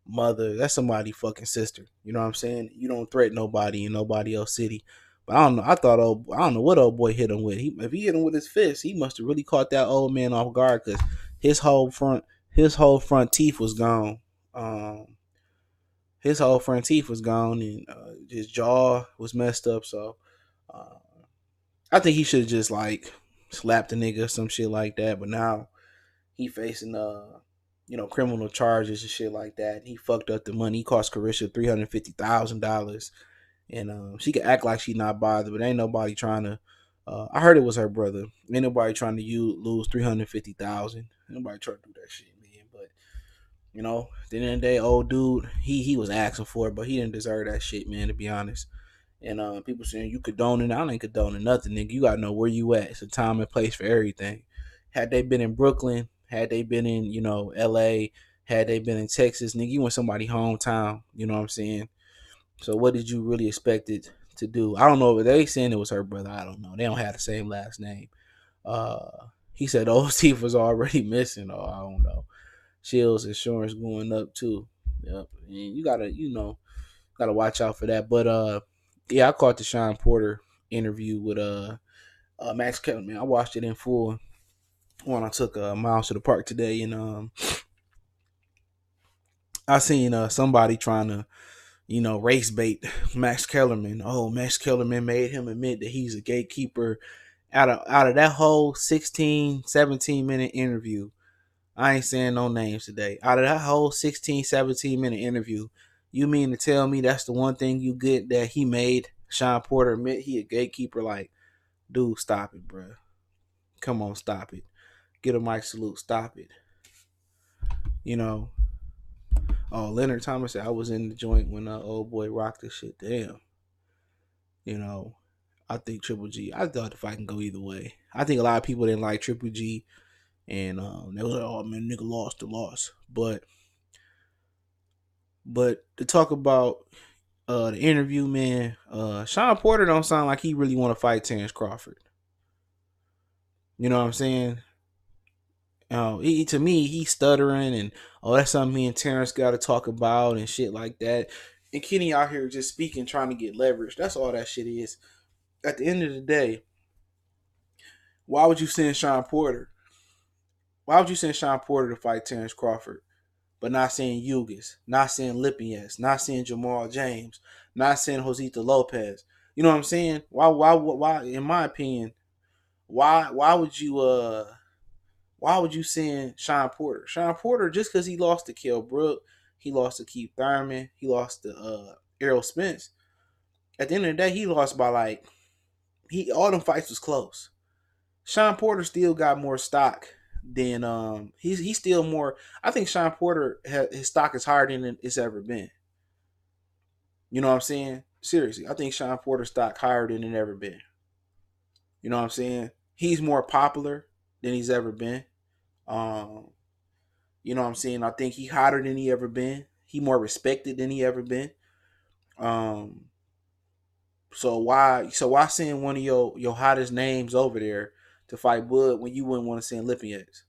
Speaker 1: mother, that's somebody fucking sister. You know what I'm saying? You don't threaten nobody in nobody else city. But I don't know. I don't know what old boy hit him with. If he hit him with his fist, he must have really caught that old man off guard because his whole front teeth was gone. Um, his whole front teeth was gone, and his jaw was messed up. So uh, I think he should have just like slapped the nigga or some shit like that. But now he facing criminal charges and shit like that. He fucked up the money. He cost Carisha $350,000, and she could act like she not bothered, but ain't nobody trying to. I heard it was her brother. Ain't nobody trying to lose $350,000. Nobody trying to do that shit, man. But at the end of the day, old dude, he was asking for it, but he didn't deserve that shit, man. To be honest. And people saying you condoning, I ain't condoning nothing, nigga. You gotta know where you at. It's a time and place for everything. Had they been in Brooklyn, had they been in L.A., had they been in Texas, nigga, you went somebody hometown. You know what I'm saying? So what did you really expect it to do? I don't know if they saying it was her brother. I don't know. They don't have the same last name. Uh, he said those teeth was already missing. Or I don't know. Shields insurance going up too. Yep. And you gotta watch out for that. But yeah, I caught the Shawn Porter interview with Max Kellerman. I watched it in full when I took Miles to the park today, and I seen somebody trying to race bait Max Kellerman. Oh, Max Kellerman made him admit that he's a gatekeeper. Out of that whole 16, 17-minute interview, I ain't saying no names today. Out of that whole 16, 17-minute interview, you mean to tell me that's the one thing you get that he made Shawn Porter admit he a gatekeeper? Like, dude, stop it, bro. Come on, stop it. Get a mic salute. Stop it. Oh, Leonard Thomas said I was in the joint when old boy rocked this shit. Damn. I think Triple G. I thought the fight can go either way. I think a lot of people didn't like Triple G, and they was like, "Oh man, nigga lost the loss." But to talk about the interview, man, Shawn Porter don't sound like he really want to fight Terrence Crawford. You know what I'm saying? To me, he's stuttering, and that's something me and Terrence got to talk about and shit like that. And Kenny out here just speaking, trying to get leverage. That's all that shit is. At the end of the day, why would you send Shawn Porter? Why would you send Shawn Porter to fight Terrence Crawford, but not saying Yugas, not saying Lipinets, not saying Jamal James, not saying Josita Lopez? You know what I'm saying? Why? In my opinion, why would you send Shawn Porter? Shawn Porter, just because he lost to Kell Brook, he lost to Keith Thurman, he lost to Errol Spence. At the end of the day, he lost by all them fights was close. Shawn Porter still got more stock than he's still more. I think Shawn Porter his stock is higher than it's ever been. You know what I'm saying? Seriously, I think Shawn Porter's stock higher than it ever been. You know what I'm saying? He's more popular than he's ever been. You know what I'm saying? I think he hotter than he ever been. He more respected than he ever been. Um, So why send one of your hottest names over there to fight Bud when you wouldn't want to send Lippians?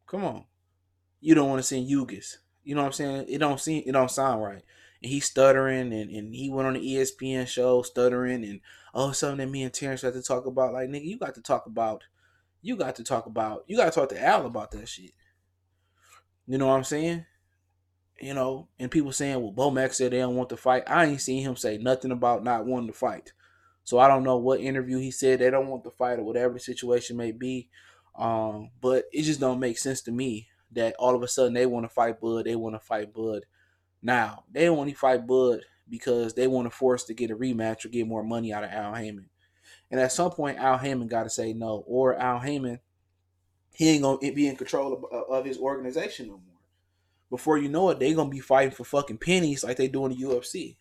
Speaker 1: Come on. You don't want to send Yugis. You know what I'm saying? It don't sound right. And he's stuttering and he went on the ESPN show stuttering and something that me and Terrence had to talk about. Like, nigga, you got to talk to Al about that shit. You know what I'm saying? And people saying, well, Bomac said they don't want to fight. I ain't seen him say nothing about not wanting to fight. So I don't know what interview he said they don't want to fight or whatever the situation may be. But it just don't make sense to me that all of a sudden they want to fight Bud. They want to fight Bud. Now, they only fight Bud because they want to force to get a rematch or get more money out of Al Heyman. And at some point, Al Heyman got to say no. Or Al Heyman, he ain't going to be in control of his organization no more. Before you know it, they gonna be fighting for fucking pennies like they do in the UFC.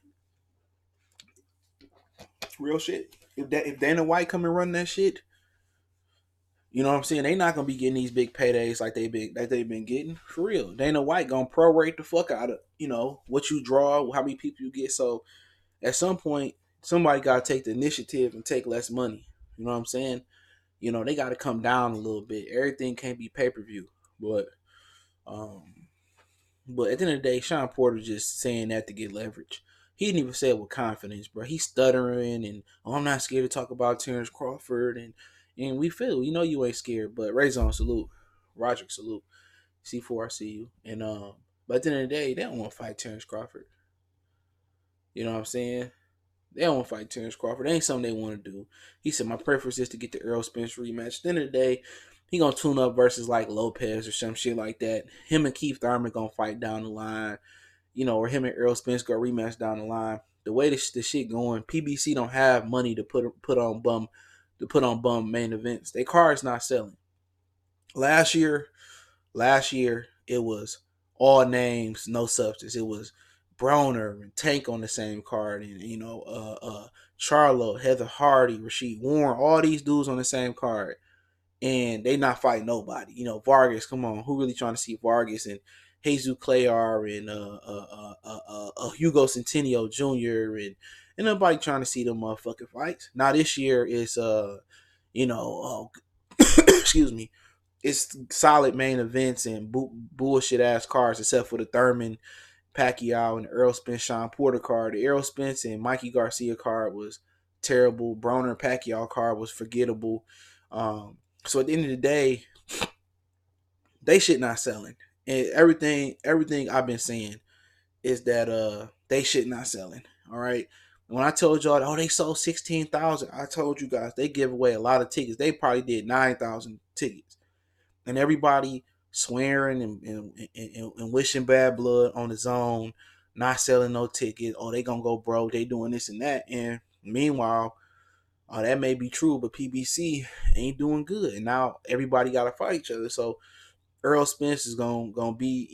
Speaker 1: Real shit. If Dana White come and run that shit, you know what I'm saying? They not gonna be getting these big paydays like they've been getting. For real. Dana White gonna prorate the fuck out of, what you draw, how many people you get. So at some point, somebody gotta take the initiative and take less money. You know what I'm saying? They gotta come down a little bit. Everything can't be pay-per-view. Um But at the end of the day, Shawn Porter just saying that to get leverage. He didn't even say it with confidence, bro. He's stuttering and I'm not scared to talk about Terrence Crawford and we feel, you ain't scared. But Razon salute, Roderick salute, C4 I see you. And but at the end of the day, they don't want to fight Terrence Crawford. You know what I'm saying? They don't want to fight Terrence Crawford. It ain't something they want to do. He said my preference is to get the Errol Spence rematch. At the end of the day, he gonna tune up versus like Lopez or some shit like that. Him and Keith Thurman gonna fight down the line. Or him and Errol Spence go rematch down the line. The way this shit going, PBC don't have money to put on bum main events. Their card's not selling. Last year it was all names, no substance. It was Broner and Tank on the same card, and Charlo, Heather Hardy, Rasheed Warren, all these dudes on the same card, and they not fighting nobody. Vargas, come on, who really trying to see Vargas and Jesus Clayar and Hugo Centennial Jr. and nobody trying to see them motherfucking fights. Now this year is excuse me, it's solid main events and bullshit ass cards except for the Thurman Pacquiao and the Errol Spence Shawn Porter card. The Errol Spence and Mikey Garcia card was terrible. Broner Pacquiao card was forgettable. So at the end of the day, they shit not selling. And everything I've been saying is that they shit not selling. All right. When I told y'all, they sold 16,000, I told you guys they give away a lot of tickets. They probably did 9,000 tickets, and everybody swearing and wishing bad blood on the zone, not selling no tickets. Oh, they gonna go broke. They doing this and that. And meanwhile, that may be true, but PBC ain't doing good, and now everybody got to fight each other. So Earl Spence is gonna be,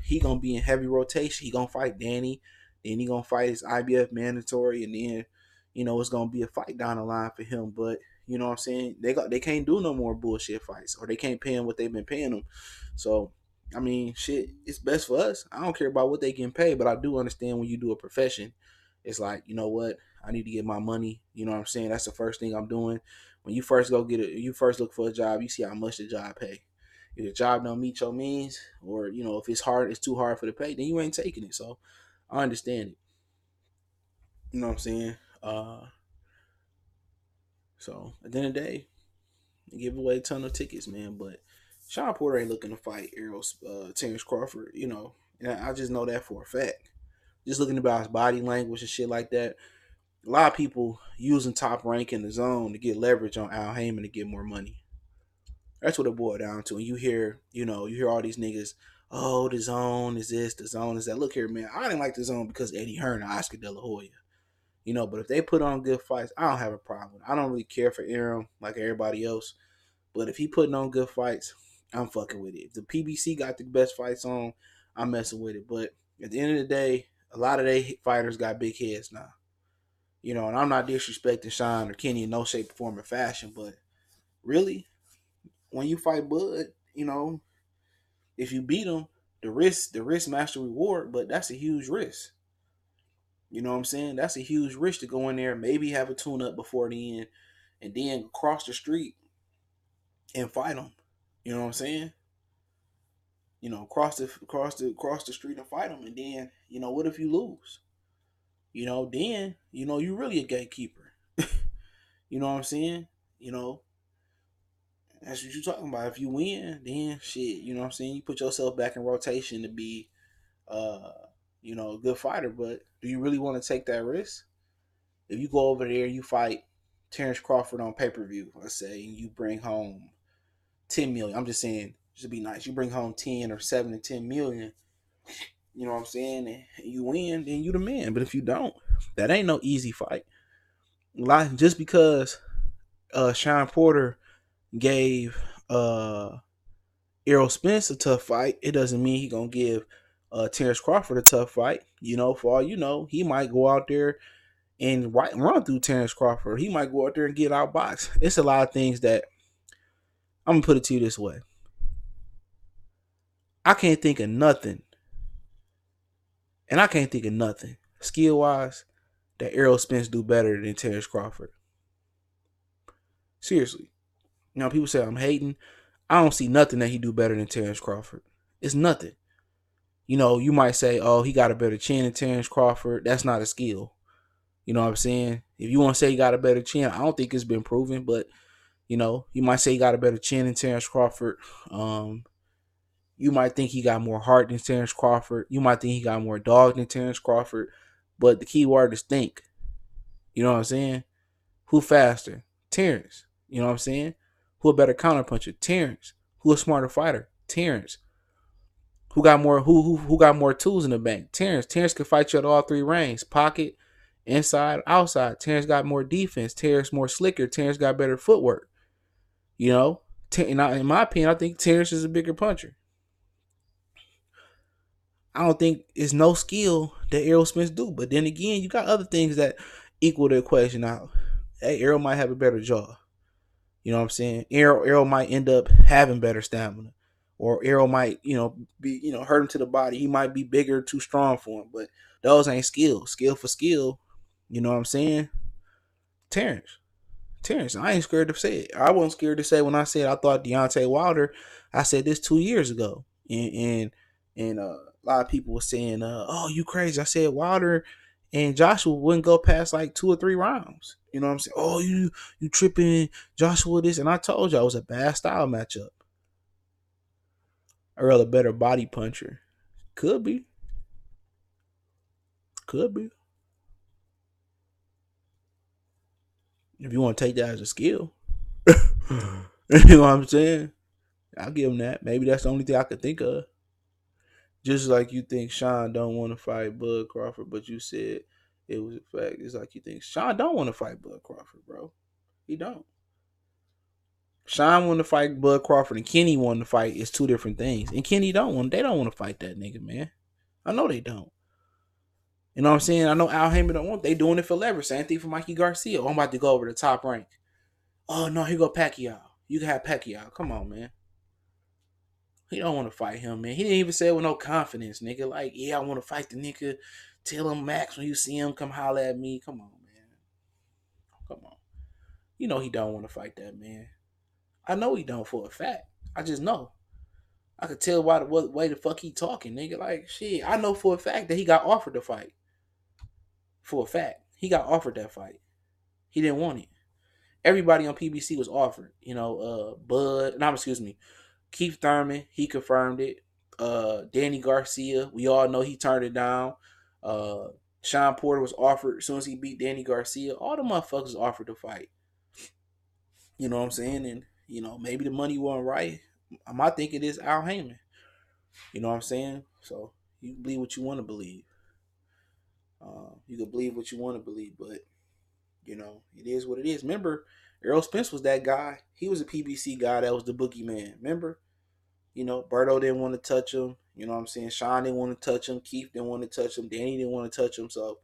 Speaker 1: he gonna be in heavy rotation. He gonna fight Danny, then he gonna fight his IBF mandatory, and then, it's gonna be a fight down the line for him. But you know what I'm saying? They can't do no more bullshit fights, or they can't pay him what they've been paying him. So I mean, shit, it's best for us. I don't care about what they getting paid, but I do understand when you do a profession, it's like, you know what? I need to get my money. You know what I'm saying? That's the first thing I'm doing. When you first go get it, you first look for a job, you see how much the job pay. If the job don't meet your means, or if it's too hard for the pay, then you ain't taking it. So I understand it. You know what I'm saying? So at the end of the day, they give away a ton of tickets, man. But Shawn Porter ain't looking to fight Terrence Crawford. And I just know that for a fact. Just looking about his body language and shit like that. A lot of people using Top Rank in the zone to get leverage on Al Heyman to get more money. That's what it boiled down to. And you hear all these niggas, oh, the zone is this, the zone is that. Look here, man, I didn't like the zone because Eddie Hearn and Oscar De La Hoya. But if they put on good fights, I don't have a problem. I don't really care for Aaron like everybody else. But if he putting on good fights, I'm fucking with it. If the PBC got the best fights on, I'm messing with it. But at the end of the day, a lot of they fighters got big heads now. And I'm not disrespecting Sean or Kenny in no shape, form, or fashion, but really, when you fight Bud, if you beat him, the risk match the reward, but that's a huge risk. You know what I'm saying? That's a huge risk to go in there, maybe have a tune up before the end, and then cross the street and fight them. You know what I'm saying? Cross the street and fight them, and then what if you lose? Then you really a gatekeeper. You know what I'm saying? You know that's what you're talking about. If you win, then shit. You know what I'm saying? You put yourself back in rotation to be, uh, a good fighter. But do you really want to take that risk? If you go over there, you fight Terrence Crawford on pay-per-view, let's say, and you bring home 10 million. I'm just saying, just to be nice, you bring home 10 or 7 to 10 million. You know what I'm saying? And you win, then you the man. But if you don't, that ain't no easy fight. Like, just because Shawn Porter gave Errol Spence a tough fight, it doesn't mean he gonna give Terrence Crawford a tough fight. For all you know, he might go out there and run through Terrence Crawford. He might go out there and get outboxed. It's a lot of things that I'm gonna put it to you this way. I can't think of nothing, and I can't think of nothing skill wise that Errol Spence do better than Terrence Crawford. Seriously, people say I'm hating. I don't see nothing that he do better than Terrence Crawford. It's nothing. You might say, oh, he got a better chin than Terrence Crawford. That's not a skill. You know what I'm saying? If you want to say he got a better chin, I don't think it's been proven, but you might say he got a better chin than Terrence Crawford. You might think he got more heart than Terrence Crawford. You might think he got more dog than Terrence Crawford. But the key word is think. You know what I'm saying? Who faster? Terrence. You know what I'm saying? Who a better counterpuncher? Terrence. Who a smarter fighter? Terrence. Who got more who got more tools in the bank? Terrence. Terrence can fight you at all three ranges. Pocket, inside, outside. Terrence got more defense. Terrence more slicker. Terrence got better footwork. In my opinion, I think Terrence is a bigger puncher. I don't think it's no skill that Errol Spence do. But then again, you got other things that equal the equation out. Hey, Errol might have a better jaw. You know what I'm saying? Errol might end up having better stamina. Or Errol might, be, hurt him to the body. He might be bigger, too strong for him. But those ain't skill. Skill for skill. You know what I'm saying? Terrence. I ain't scared to say it. I wasn't scared to say when I said I thought Deontay Wilder. I said this 2 years ago, and a lot of people were saying, "Oh, you crazy?" I said Wilder and Joshua wouldn't go past like 2 or 3 rounds. You know what I'm saying? Oh, you tripping, Joshua this, and I told you it was a bad style matchup. Earl a better body puncher, could be, could be. If you want to take that as a skill, you know what I'm saying? I'll give him that. Maybe that's the only thing I could think of. Just like you think Shawn don't want to fight Bud Crawford, but you said it was a fact. It's like you think Shawn don't want to fight Bud Crawford, bro. He don't. Shawn want to fight Bud Crawford and Kenny want to fight is two different things. And Kenny don't want. They don't want to fight that nigga, man. I know they don't. You know what I'm saying? I know Al Heyman don't want. They doing it for leverage. Same thing for Mikey Garcia. Oh, I'm about to go over the top rank. Oh no, here go Pacquiao. You can have Pacquiao. Come on, man. He don't want to fight him, man. He didn't even say it with no confidence, nigga. Like, yeah, I want to fight the nigga. Tell him, Max, when you see him, come holler at me. Come on, man. Come on. You know he don't want to fight that man. I know he don't for a fact. I just know. I could tell why what way the fuck he talking, nigga. Like, shit. I know for a fact that he got offered the fight. For a fact. He got offered that fight. He didn't want it. Everybody on PBC was offered. Bud. No, excuse me. Keith Thurman, he confirmed it. Danny Garcia, we all know he turned it down. Shawn Porter was offered as soon as he beat Danny Garcia. All the motherfuckers offered to fight. You know what I'm saying? And, maybe the money wasn't right. My thinking is Al Heyman. You know what I'm saying? So you believe what you want to believe. You can believe what you want to believe, but, it is what it is. Remember, Errol Spence was that guy. He was a PBC guy that was the boogeyman. Remember? Berto didn't want to touch him. You know what I'm saying? Shawn didn't want to touch him. Keith didn't want to touch him. Danny didn't want to touch him. So,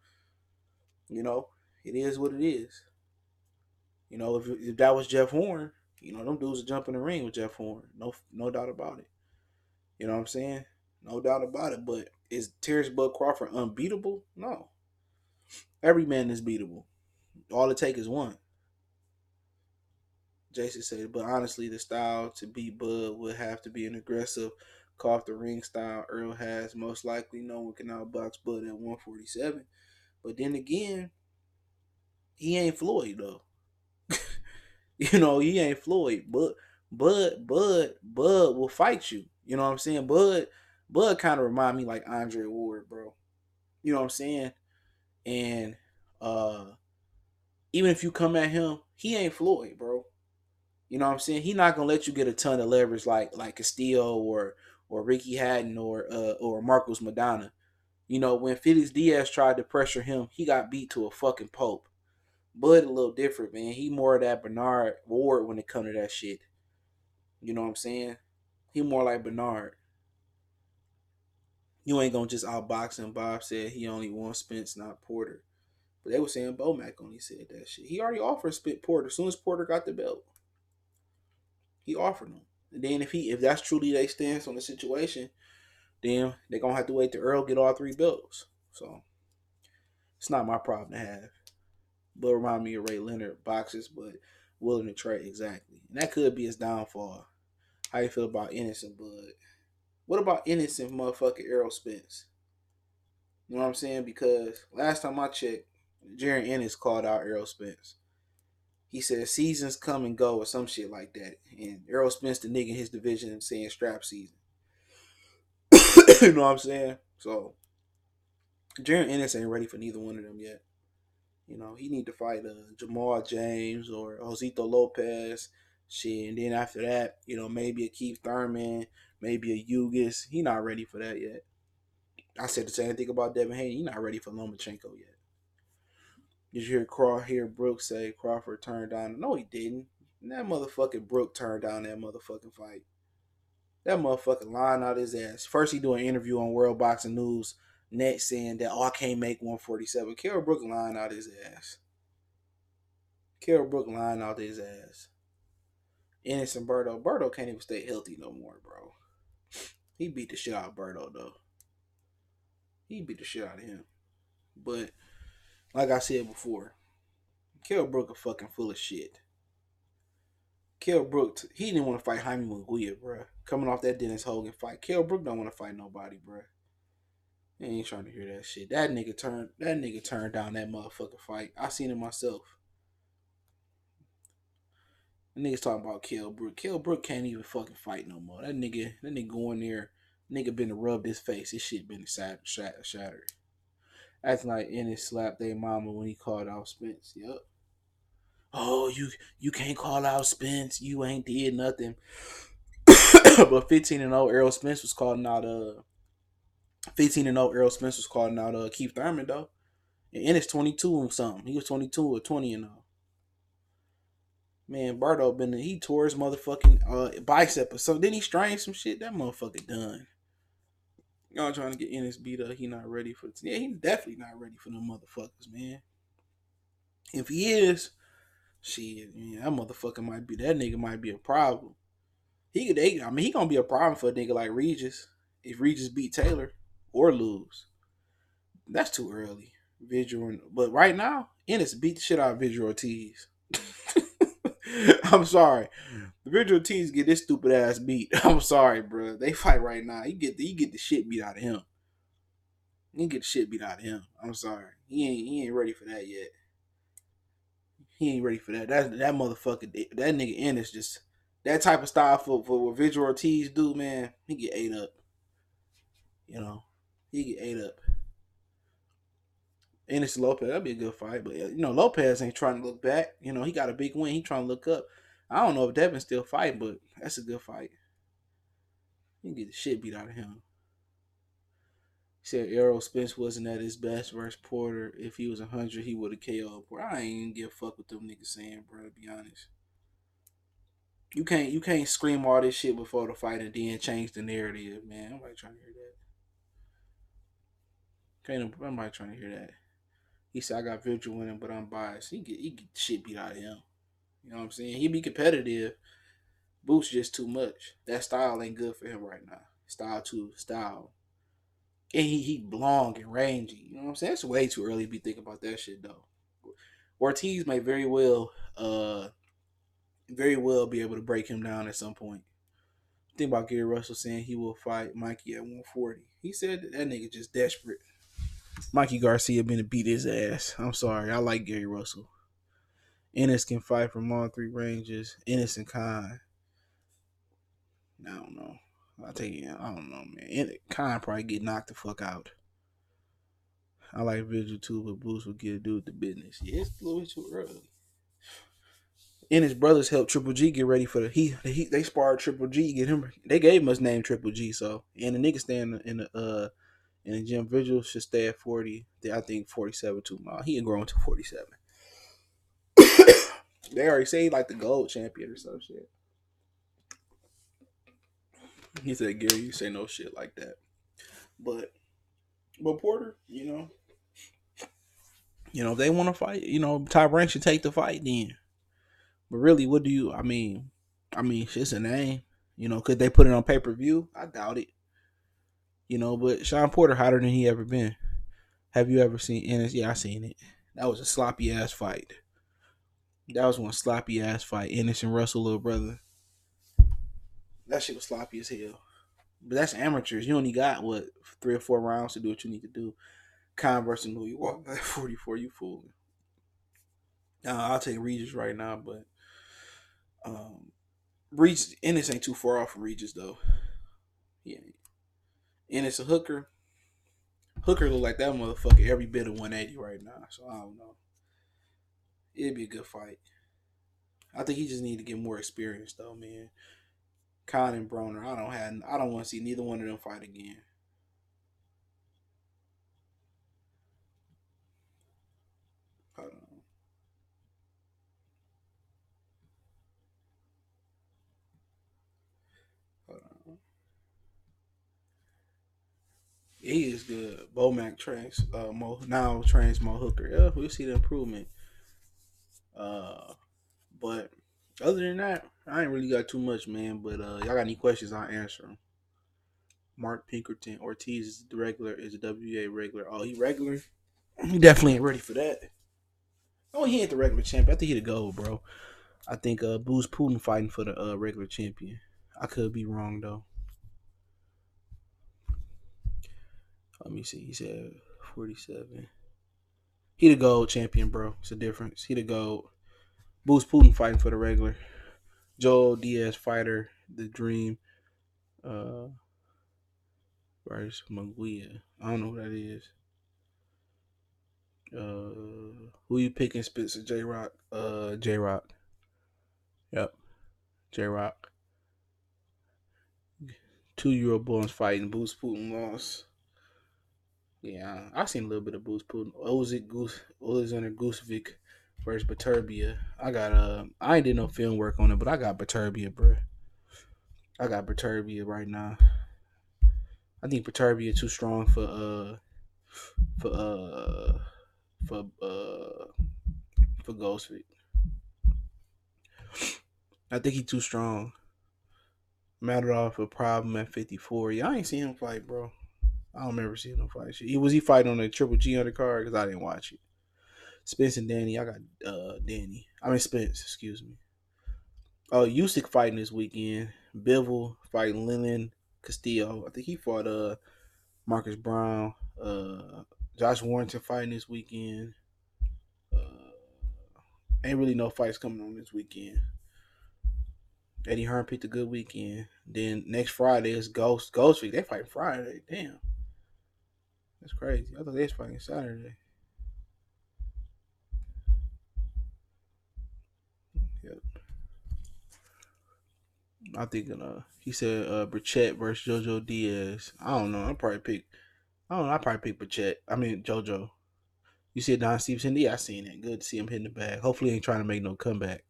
Speaker 1: it is what it is. If that was Jeff Horn, them dudes would jump in the ring with Jeff Horn. No doubt about it. You know what I'm saying? No doubt about it. But is Terrence Bud Crawford unbeatable? No. Every man is beatable. All it takes is one. Jason said, but honestly, the style to beat Bud would have to be an aggressive, off the ring style Earl has. Most likely, no one can outbox Bud at 147. But then again, he ain't Floyd though. He ain't Floyd. But Bud will fight you. You know what I'm saying? Bud kind of remind me like Andre Ward, bro. You know what I'm saying? And uh even if you come at him, he ain't Floyd, bro. You know what I'm saying? He not gonna let you get a ton of leverage like Castillo or Ricky Hatton or Marcos Madonna. When Felix Diaz tried to pressure him, he got beat to a fucking pulp. Bud a little different, man. He more of that Bernard Ward when it come to that shit. You know what I'm saying? He more like Bernard. You ain't gonna just outbox him. Bob said he only wants Spence, not Porter. But they were saying Bomac only said that shit. He already offered Spit Porter as soon as Porter got the belt. He offered him. And then if that's truly their stance on the situation, then they're gonna have to wait till Earl get all three belts. So it's not my problem to have. But remind me of Ray Leonard boxes, but willing to trade exactly. And that could be his downfall. How you feel about Ennis and Bud? What about Ennis and motherfucking Errol Spence? You know what I'm saying? Because last time I checked, Jaron Ennis called out Errol Spence. He said seasons come and go or some shit like that. And Errol Spence, the nigga in his division, saying strap season. You know what I'm saying? So Jaron Ennis ain't ready for neither one of them yet. He need to fight Jamal James or Josito Lopez. Shit, and then after that, maybe a Keith Thurman, maybe a Ugis. He not ready for that yet. I said the same thing about Devin Haney. He not ready for Lomachenko yet. Did you hear Brooks say Crawford turned down? No, he didn't. And that motherfucking Brook turned down that motherfucking fight. That motherfucking lying out his ass. First, he do an interview on World Boxing News Net saying that, I can't make 147. Kell Brook lying out his ass. Kell Brook lying out his ass. Ennis and Berto. Berto can't even stay healthy no more, bro. He beat the shit out of Berto, though. He beat the shit out of him. But, like I said before, Kell Brook a fucking full of shit. Kell Brook, he didn't want to fight Jaime Munguia, bro. Coming off that Dennis Hogan fight. Kell Brook don't want to fight nobody, bro. He ain't trying to hear that shit. That nigga turned down that motherfucking fight. I seen it myself. The niggas talking about Kell Brook. Kell Brook can't even fucking fight no more. That nigga going there. Nigga been to rub his face. His shit been shattered. Acting like Ennis slapped their mama when he called out Spence. Yup. Oh, you can't call out Spence. You ain't did nothing. But 15-0 Errol Spence was calling out 15-0 Errol Spence was calling out Keith Thurman though. And Ennis 22 and something. He was 22 or 20-0. Man, Bardo he tore his motherfucking bicep or something. Then he strained some shit. That motherfucker done. Y'all trying to get Ennis beat up. He not ready for it. Yeah, he definitely not ready for them motherfuckers, man. If he is, shit, man, that motherfucker that nigga might be a problem. He gonna be a problem for a nigga like Regis. If Regis beat Taylor or lose. That's too early. But right now, Ennis beat the shit out of Vigil Ortiz. I'm sorry. Vigil Ortiz get this stupid ass beat. I'm sorry, bro. They fight right now. He get the shit beat out of him. He get the shit beat out of him. I'm sorry. He ain't ready for that yet. He ain't ready for that. That motherfucker, that nigga Ennis just that type of style for what Vigil Ortiz do, man. He get ate up. He get ate up. Ennis Lopez, that'd be a good fight. But Lopez ain't trying to look back. He got a big win. He trying to look up. I don't know if Devin's still fighting, but that's a good fight. He can get the shit beat out of him. He said Errol Spence wasn't at his best versus Porter. If he was 100, he would have KO'd Porter. I ain't even give a fuck what them niggas saying, bro, to be honest. You can't scream all this shit before the fight and then change the narrative, man. Nobody trying to hear that. Nobody trying to hear that. He said I got Vigil winning, but I'm biased. He get the shit beat out of him. You know what I'm saying? He be competitive. Boost just too much. That style ain't good for him right now. Style. And he long and rangy. You know what I'm saying? It's way too early to be thinking about that shit though. Ortiz may very well be able to break him down at some point. Think about Gary Russell saying he will fight Mikey at 140. He said that nigga just desperate. Mikey Garcia been to beat his ass. I'm sorry. I like Gary Russell. Ennis can fight from all three ranges. Ennis and Khan. I don't know. I don't know, man. Khan probably get knocked the fuck out. I like Vigil too, but Boost will get to do with the business. Yeah, it's a little bit too early. And his brothers helped Triple G get ready for the Heat. They sparred Triple G, get him. They gave him his name Triple G. So and the nigga staying in the gym. Vigil should stay at 40. I think 47 too much. He ain't growing to 47. They already say he like the gold champion or some shit. He said, Gary, you say no shit like that. But Porter, if they want to fight, Top Rank should take the fight then. But really, what do you? It's a name. Could they put it on pay per view? I doubt it. But Shawn Porter hotter than he ever been. Have you ever seen Ennis? Yeah, I seen it. That was a sloppy ass fight. That was one sloppy ass fight. Ennis and Russell, little brother. That shit was sloppy as hell. But that's amateurs. You only got 3 or 4 rounds to do what you need to do. Khan versus Louis Walker at 44. You fooling. I'll take Regis right now, but Regis Ennis ain't too far off from Regis though. Yeah, Ennis a hooker. Hooker look like that motherfucker every bit of 180 right now. So I don't know. It'd be a good fight. I think he just need to get more experience though, man. Khan and Broner, I don't want to see neither one of them fight again. Hold on. Hold on. He is good. Bomac trains trains Mo Hooker. Yeah, we'll see the improvement. But other than that, I ain't really got too much, man. But y'all got any questions? I'll answer them. Mark Pinkerton Ortiz is the regular. Is a WA regular? Oh, he regular. He definitely ain't ready for that. Oh, he ain't the regular champion. I think he the gold, bro. I think Boo's Putin fighting for the regular champion. I could be wrong though. Let me see. He said 47. He the gold champion, bro. It's a difference. He the gold. Boo's Putin fighting for the regular. Joel Diaz fighter, the dream. Bryce Maguia. I don't know who that is. Who you picking? Spitz or J Rock? J Rock. Yep. J Rock. 2-year-old boys fighting. Boost Putin lost. Yeah, I seen a little bit of Boost Putin. Alexander Gusevic versus Baturbia. I ain't did no film work on it, but I got Baturbia, bro. I got Baturbia right now. I think Baturbia too strong for uh for uh for Gusevic. I think he too strong. Matador a problem at 54. Yeah, I ain't seen him fight, bro. I don't remember seeing him fight. He fighting on the Triple G undercard because I didn't watch it. Spence and Danny. I got Danny. I mean Spence. Excuse me. Oh, Usyk fighting this weekend. Bivol fighting Lenin Castillo. I think he fought Marcus Brown. Josh Warrington fighting this weekend. Ain't really no fights coming on this weekend. Eddie Hearn picked a good weekend. Then next Friday is Ghostface. They fight Friday. Damn. That's crazy. I thought they was fighting Saturday. Yep. I think he said Burchett versus JoJo Diaz. I don't know. I probably pick Burchett. I mean JoJo. You see Don Stevenson? Yeah, I seen it. Good to see him hitting the bag. Hopefully he ain't trying to make no comeback.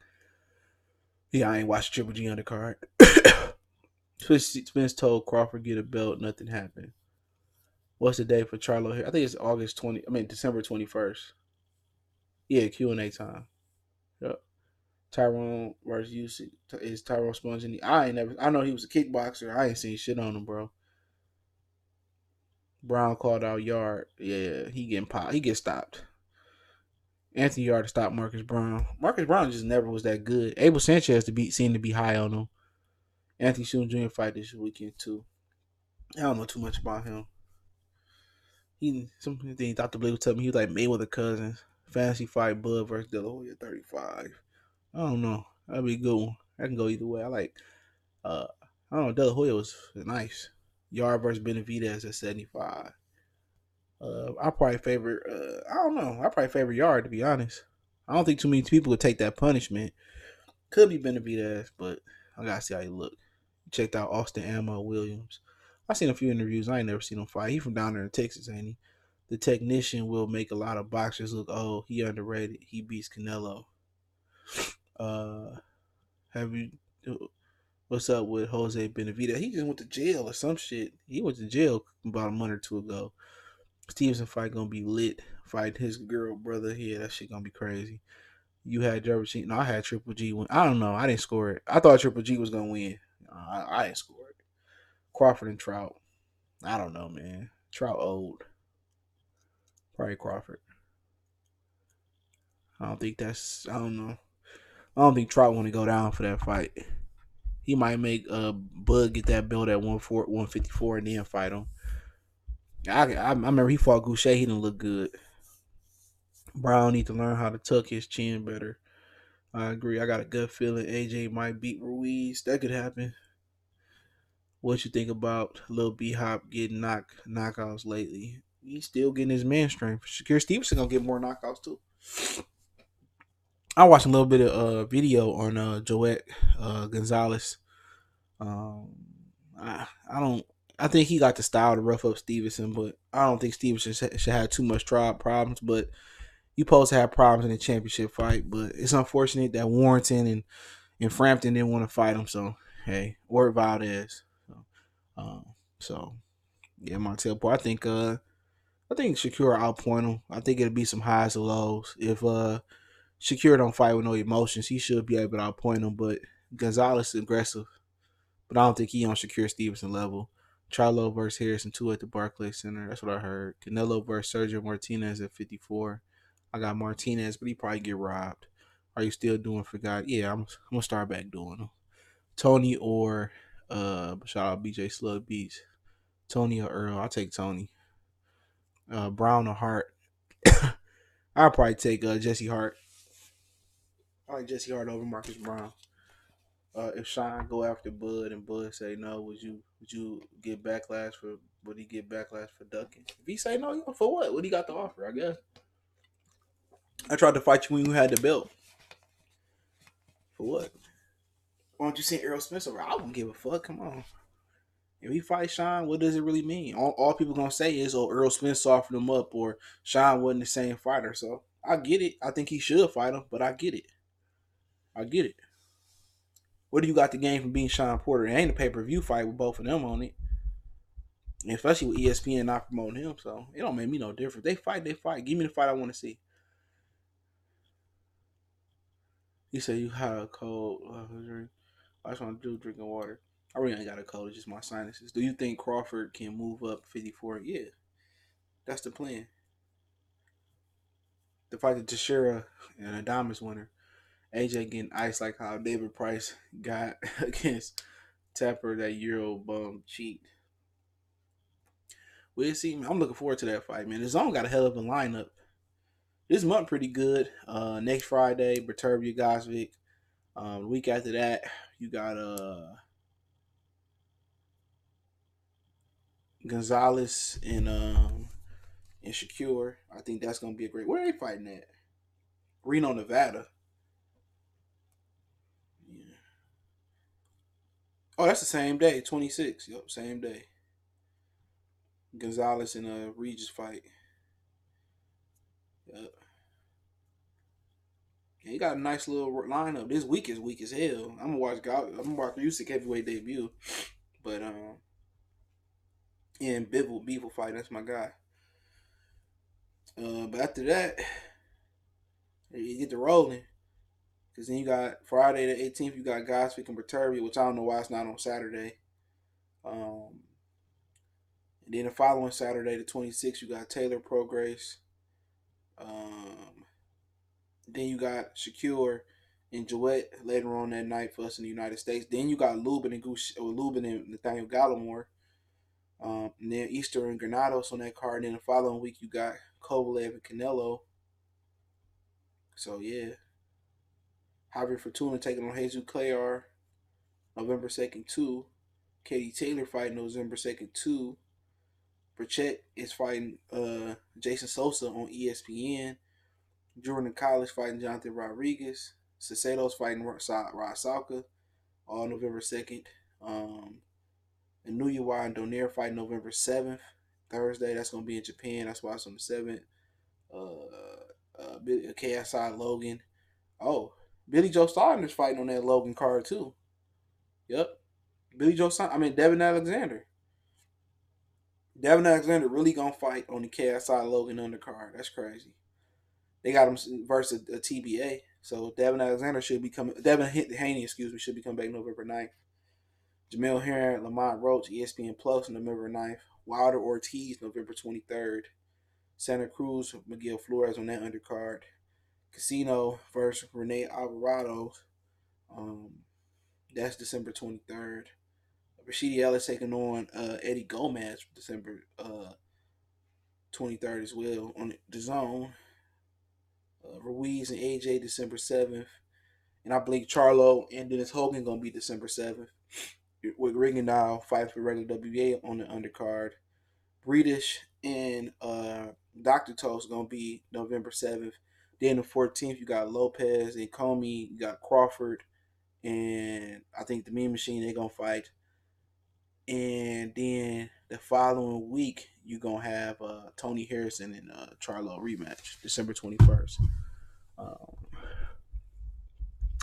Speaker 1: Yeah, I ain't watched Triple G undercard. Spence told Crawford get a belt, nothing happened. What's the date for Charlo here? I think it's December 21st. Yeah, Q&A time. Yep. Tyrone versus Usyk. Is Tyrone Sponge I know he was a kickboxer. I ain't seen shit on him, bro. Brown called out Yard. Yeah, he getting popped. He gets stopped. Anthony Yard to stop Marcus Brown. Marcus Brown just never was that good. Abel Sanchez seemed to be high on him. Anthony Shun Jr. fight this weekend too. I don't know too much about him. Something Dr. Blake was telling me he was like Mayweather cousins. Fantasy fight Bud versus De La Hoya 35. I don't know. That'd be a good one. I can go either way. Uh I don't know, De La Hoya was nice. Yard versus Benavidez at 75. I probably favor I don't know. I probably favor Yard to be honest. I don't think too many people would take that punishment. Could be Benavidez, but I gotta see how he look. Checked out Austin Ammo Williams. I seen a few interviews. I ain't never seen him fight. He from down there in Texas, ain't he? The technician will make a lot of boxers look, oh, he underrated. He beats Canelo. Uh, have you? What's up with Jose Benavidez? He just went to jail or some shit. He went to jail about a month or two ago. Stevenson fight gonna be lit. Fight his girl brother. Yeah, that shit gonna be crazy. You had Derevianchenko. No, I had Triple G win. I don't know. I didn't score it. I thought Triple G was gonna win. I didn't score it. Crawford and Trout. I don't know, man. Trout old. Probably Crawford. I don't think that's. I don't know. I don't think Trout want to go down for that fight. He might make Bud get that belt at 154 and then fight him. I remember he fought Goucher. He didn't look good. Brown need to learn how to tuck his chin better. I agree. I got a gut feeling AJ might beat Ruiz. That could happen. What you think about Lil B Hop getting knockouts lately? He's still getting his man strength. Shakir Stevenson gonna get more knockouts too. I watched a little bit of video on Joet Gonzalez. Um, I don't. I think he got the style to rough up Stevenson, but I don't think Stevenson should have too much problems. But you supposed to have problems in the championship fight. But it's unfortunate that Warrington and Frampton didn't want to fight him. So hey, or Valdez. Um, so yeah, Montel Poor. I think Shakur outpoint him. I think it'll be some highs and lows. If Shakur don't fight with no emotions, he should be able to outpoint him. But Gonzalez is aggressive, but I don't think he on Shakur Stevenson level. Charlo versus Harrison 2 at the Barclays Center. That's what I heard. Canelo versus Sergio Martinez at 54. I got Martinez, but he probably get robbed. Are you still doing for God? Yeah, I'm gonna start back doing them. Tony or shout out BJ Slug Beats. Tony or Earl. I'll take Tony. Brown or Hart. I'll probably take Jesse Hart. I like Jesse Hart over Marcus Brown. If Sean go after Bud and Bud say no, would you get backlash for would he get backlash for ducking? If he say no, for what? What he got to offer? I guess. I tried to fight you when you had the belt. For what? Why don't you send Errol Spence over? I wouldn't give a fuck. Come on. If he fight Sean, what does it really mean? All people gonna say is, "Oh, Earl Spence softened him up," or Sean wasn't the same fighter. So I get it. I think he should fight him, but I get it. I get it. What do you got to gain from being Shawn Porter? It ain't a pay per view fight with both of them on it, and especially with ESPN not promoting him. So it don't make me no difference. They fight. They fight. Give me the fight I want to see. You say you had a cold. I just want to do drinking water. I really ain't got a cold. It's just my sinuses. Do you think Crawford can move up 54? Yeah, that's the plan. The fight the Teixeira and Adamas winner. AJ getting iced like how David Price got against Tapper, that Euro bum cheat. We'll see. I'm looking forward to that fight, man. The Zone got a hell of a lineup. This month pretty good. Next Friday, Berterbia Gosvick. The week after that, you got Gonzalez and Shakur. I think that's gonna be a great. Where are they fighting at? Reno, Nevada. Yeah. Oh, that's the same day, 26. Yep, same day. Gonzalez and Regis fight. Yep. Yeah, he got a nice little lineup. This week is weak as hell. I'm gonna watch Usyk heavyweight debut, but and Bevel fight. That's my guy. But after that, you get to rolling. Because then you got Friday the 18th, you got Gosvick and Berterbia, which I don't know why it's not on Saturday. Um, And then the following Saturday, the 26th, you got Taylor Prograis. Then you got Shakur and Jouet later on that night for us in the United States. Then you got Lubin and Nathaniel Gallimore. And then Easter and Granados on that card. And then the following week you got Kovalev and Canelo. So yeah. Javier Fortuna taking on Jesus Clayar November 2nd, 2. Katie Taylor fighting November 2nd, 2. Burchett is fighting Jason Sosa on ESPN. Jordan College fighting Jonathan Rodriguez. Ciceto's fighting Rod Salka on November 2nd. And Nuyawa and Donaire fighting November 7th, Thursday. That's going to be in Japan. That's why it's on the 7th. KSI Logan. Oh, Billy Joe Saunders fighting on that Logan card too. Yep. Devin Alexander. Devin Alexander really going to fight on the KSI Logan undercard. That's crazy. They got him versus a TBA. So Devin Alexander should be coming. Devin Haney, should be coming back November 9th. Jamel Herring, Lamont Roach, ESPN Plus, November 9th. Wilder Ortiz, November 23rd. Santa Cruz, Miguel Flores on that undercard. Casino versus Rene Alvarado. That's December 23rd. Rashidi Ellis taking on Eddie Gomez, December 23rd as well on the zone. Ruiz and AJ, December 7th. And I believe Charlo and Dennis Hogan going to be December 7th. With Rigondeaux fighting for regular WBA on the undercard. British and Dr. Toast going to be November 7th. Then the 14th, you got Lopez and Comey. You got Crawford. And I think the Mean Machine, they're going to fight. And then the following week, you're going to have Tony Harrison and Charlo rematch, December 21st.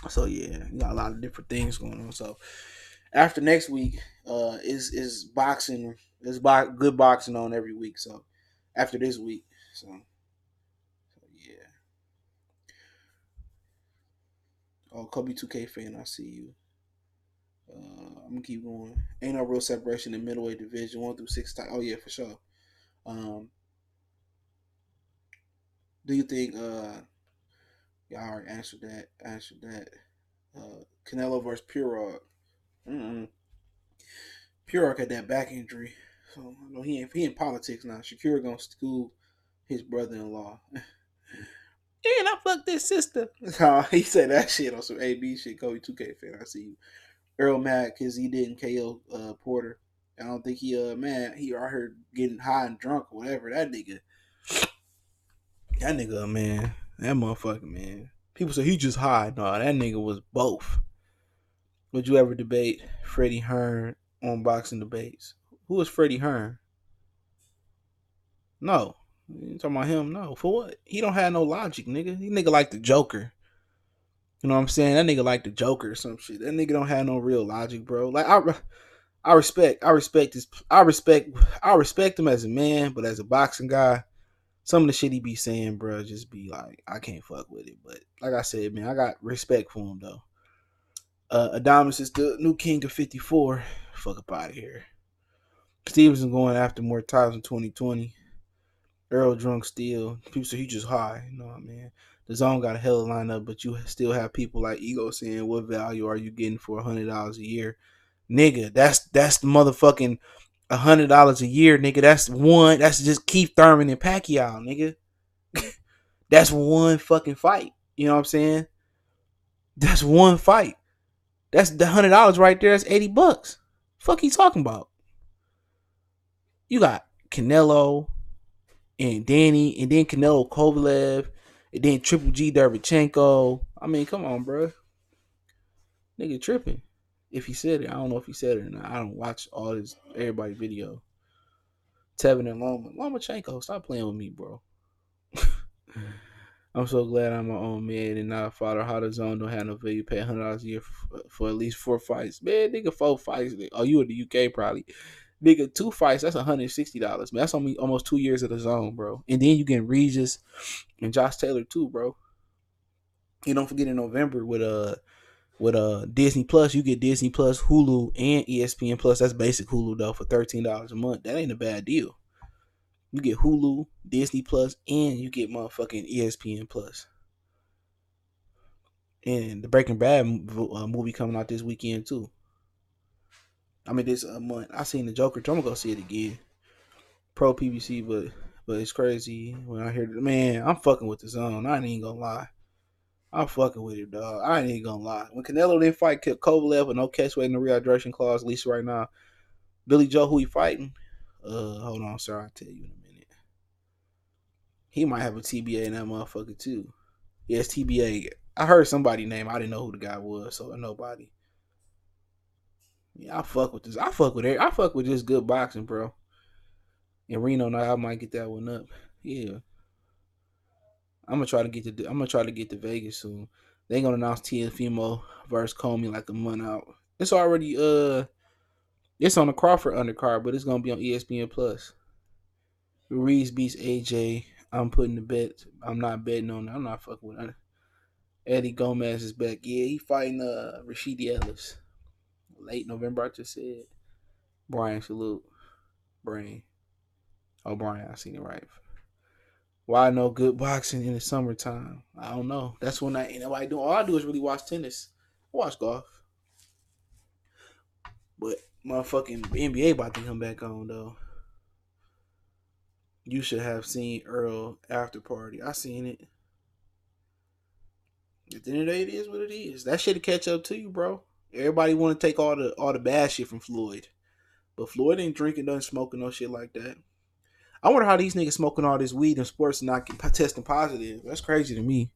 Speaker 1: So, yeah, you got a lot of different things going on. So, after next week is boxing. There's good boxing on every week. So, after this week. So yeah. Oh, Kobe 2K fan, I see you. I'm gonna keep going. Ain't no real separation in middleweight division 1 through 6. Oh yeah, for sure. Do you think? Y'all already answered that. Canelo versus Purog. Purog had that back injury, so I know he in politics now. Shakur gonna school his brother-in-law. And I fucked this sister. He said that shit on some AB shit. Kobe 2K fan, I see you. Earl mad because he didn't KO Porter. I don't think he man, he out here getting high and drunk or whatever. That nigga, man, that motherfucker, man. People say he just high. No, that nigga was both. Would you ever debate Freddie Hearn on boxing debates? Who is Freddie Hearn? No. You talking about him? No. For what? He don't have no logic, nigga. He nigga like the Joker. You know what I'm saying? That nigga like the Joker or some shit. That nigga don't have no real logic, bro. Like I respect him as a man, but as a boxing guy, some of the shit he be saying, bro, just be like, I can't fuck with it. But like I said, man, I got respect for him though. Adamas is the new king of 54. Fuck up out of here. Stevenson going after more titles in 2020. Earl drunk still. People say he just high. You know what I mean? The zone got a hell of a lineup, but you still have people like Ego saying, what value are you getting for $100 a year? Nigga, that's the motherfucking $100 a year, nigga. That's just Keith Thurman and Pacquiao, nigga. That's one fucking fight. You know what I'm saying? That's one fight. That's the $100 right there. That's $80. Fuck you talking about? You got Canelo and Danny, and then Canelo Kovalev, and then Triple G Derevianchenko. I mean, come on, bro. Nigga tripping. If he said it, I don't know if he said it or not. I don't watch all this everybody video. Tevin and Lomachenko, stop playing with me, bro. I'm so glad I'm my own man and not a father. How the zone don't have no value. Pay $100 a year for at least 4 fights. Man, nigga, 4 fights. Oh, you in the UK probably. Nigga, 2 fights, that's $160. Man, that's on me almost 2 years of the zone, bro. And then you get Regis and Josh Taylor too, bro. You don't forget in November with With Disney Plus, you get Disney Plus, Hulu, and ESPN Plus. That's basic Hulu though for $13 a month. That ain't a bad deal. You get Hulu, Disney Plus, and you get motherfucking ESPN Plus. And the Breaking Bad movie coming out this weekend too. I mean this month. I seen the Joker. I'm gonna go see it again. Pro PBC, but it's crazy when I hear man. I'm fucking with the zone. I ain't even gonna lie. I'm fucking with it, dog. I ain't even gonna lie. When Canelo didn't fight Kovalev with no catch weight in the rehydration clause, at least right now, Billy Joe, who he fighting? Hold on, sir. I'll tell you in a minute. He might have a TBA in that motherfucker too. Yes, TBA. I heard somebody name. I didn't know who the guy was, so nobody. Yeah, I fuck with this. I fuck with it. I fuck with just good boxing, bro. In Reno, now I might get that one up. Yeah, I'm gonna try to get to. I'm gonna try to get to Vegas soon. They ain't gonna announce Tiafimo versus Comey like a month out. It's already it's on the Crawford undercard, but it's gonna be on ESPN Plus. Ruiz beats AJ. I'm putting the bet. I'm not betting on it. I'm not fucking with it. Eddie Gomez is back. Yeah, he fighting Rashidi Ellis. Late November, I just said. Brian, salute. Brain. Oh, Brian, I seen it right. Why no good boxing in the summertime? I don't know. That's when I ain't nobody doing. All I do is really watch tennis. I watch golf. But motherfucking NBA about to come back on though. You should have seen Earl after party. I seen it. At the end of the day, it is what it is. That shit'll catch up to you, bro. Everybody want to take all the bad shit from Floyd, but Floyd ain't drinking, nothing, smoking, no shit like that. I wonder how these niggas smoking all this weed in sports and not testing positive. That's crazy to me.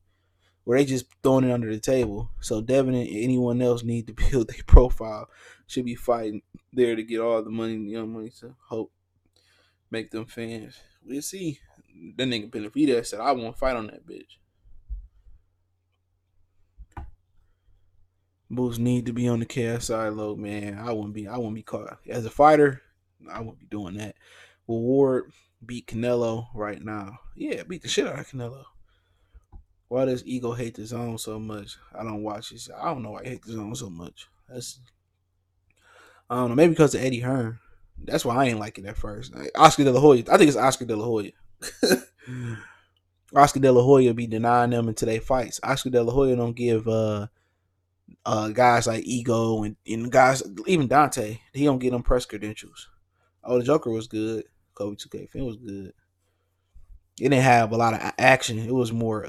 Speaker 1: Where they just throwing it under the table. So Devin and anyone else need to build their profile. Should be fighting there to get all the money, young money to hope make them fans. We'll see. That nigga Benavidez said I won't fight on that bitch. Moves need to be on the KSI low, man. I wouldn't be caught. As a fighter, I wouldn't be doing that. Will Ward beat Canelo right now? Yeah, beat the shit out of Canelo. Why does Ego hate the zone so much? I don't watch it. I don't know why he hate the zone so much. I don't know. Maybe because of Eddie Hearn. That's why I ain't like it at first. Like, Oscar De La Hoya. I think it's Oscar De La Hoya. Oscar De La Hoya be denying them into their fights. Oscar De La Hoya don't give guys like Ego and guys, even Dante, he don't get them press credentials. Oh, the Joker was good. Kobe 2K Finn was good. It didn't have a lot of action. It was more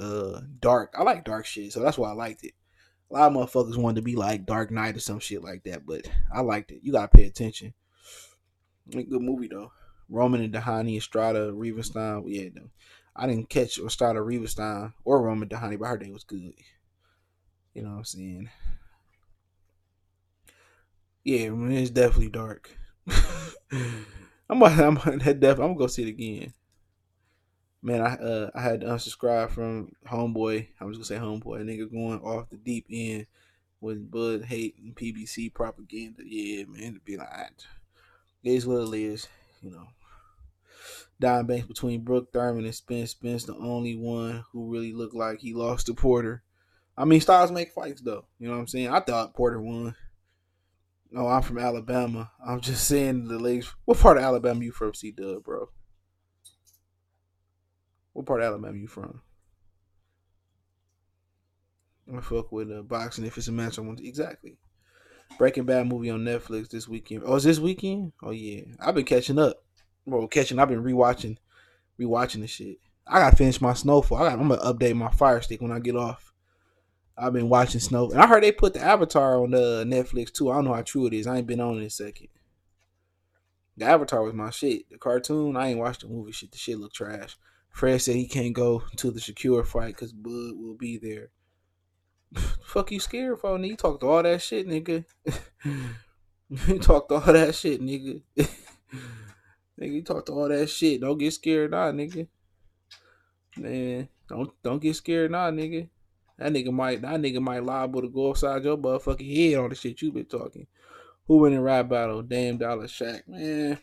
Speaker 1: dark. I like dark shit, so that's why I liked it. A lot of motherfuckers wanted to be like Dark Knight or some shit like that, but I liked it. You gotta pay attention. Good movie though. Roman and Dahani, Estrada, Rivenstein. Yeah, I didn't catch Estrada, Rivenstein, or Roman Dahani, but I heard they was good. You know what I'm saying? Yeah, man, it's definitely dark. I'm gonna go see it again. Man, I had to unsubscribe from Homeboy. I was gonna say Homeboy, nigga going off the deep end with Bud hate and PBC propaganda. Yeah, man, to be like, it is what it is, you know. Dime Banks between Brooke Thurman and Spence. Spence the only one who really looked like he lost to Porter. I mean, styles make fights though. You know what I'm saying? I thought Porter won. No, I'm from Alabama. I'm just saying the leagues. What part of Alabama you from, C-Dub, bro? What part of Alabama you from? I fuck with boxing if it's a match I want to. Exactly. Breaking Bad movie on Netflix this weekend. Oh, is this weekend? Oh yeah. I've been catching up. Bro, I've been rewatching the shit. I gotta finish my Snowfall. I'm gonna update my Fire Stick when I get off. I've been watching Snow, and I heard they put the Avatar on the Netflix too. I don't know how true it is. I ain't been on it in a second. The Avatar was my shit. The cartoon, I ain't watched the movie shit. The shit look trash. Fred said he can't go to the Shakur fight because Bud will be there. Fuck you scared for, nigga? You talked all that shit, nigga. You talked all that shit, nigga. Nigga, you talked all that shit. Don't get scared now, nigga. Man, don't get scared now, nigga. That nigga might liable to go upside your motherfucking head on the shit you been talking. Who win in rap battle? Damn Dollar Shack. Man,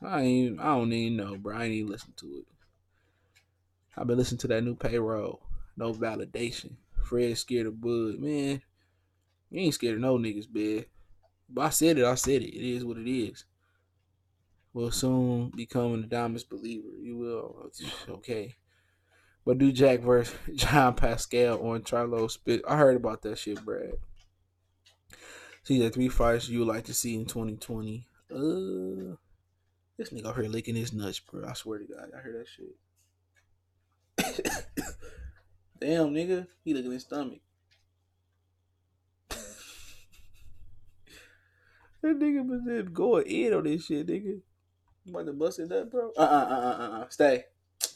Speaker 1: I don't even know, bro. I ain't even listen to it. I've been listening to that new payroll. No validation. Fred scared of Bud. Man, You ain't scared of no niggas, man. But I said it. I said it. It is what it is. Will soon become a Diamonds believer. You will. Okay. But do Jack versus John Pascal on Charlo spit. I heard about that shit, Brad. See the 3 fights you would like to see in 2020. This nigga out here licking his nuts, bro. I swear to God, I heard that shit. Damn, nigga, he licking his stomach. That nigga was just going in on this shit, nigga. You about to bust it up, bro? Stay.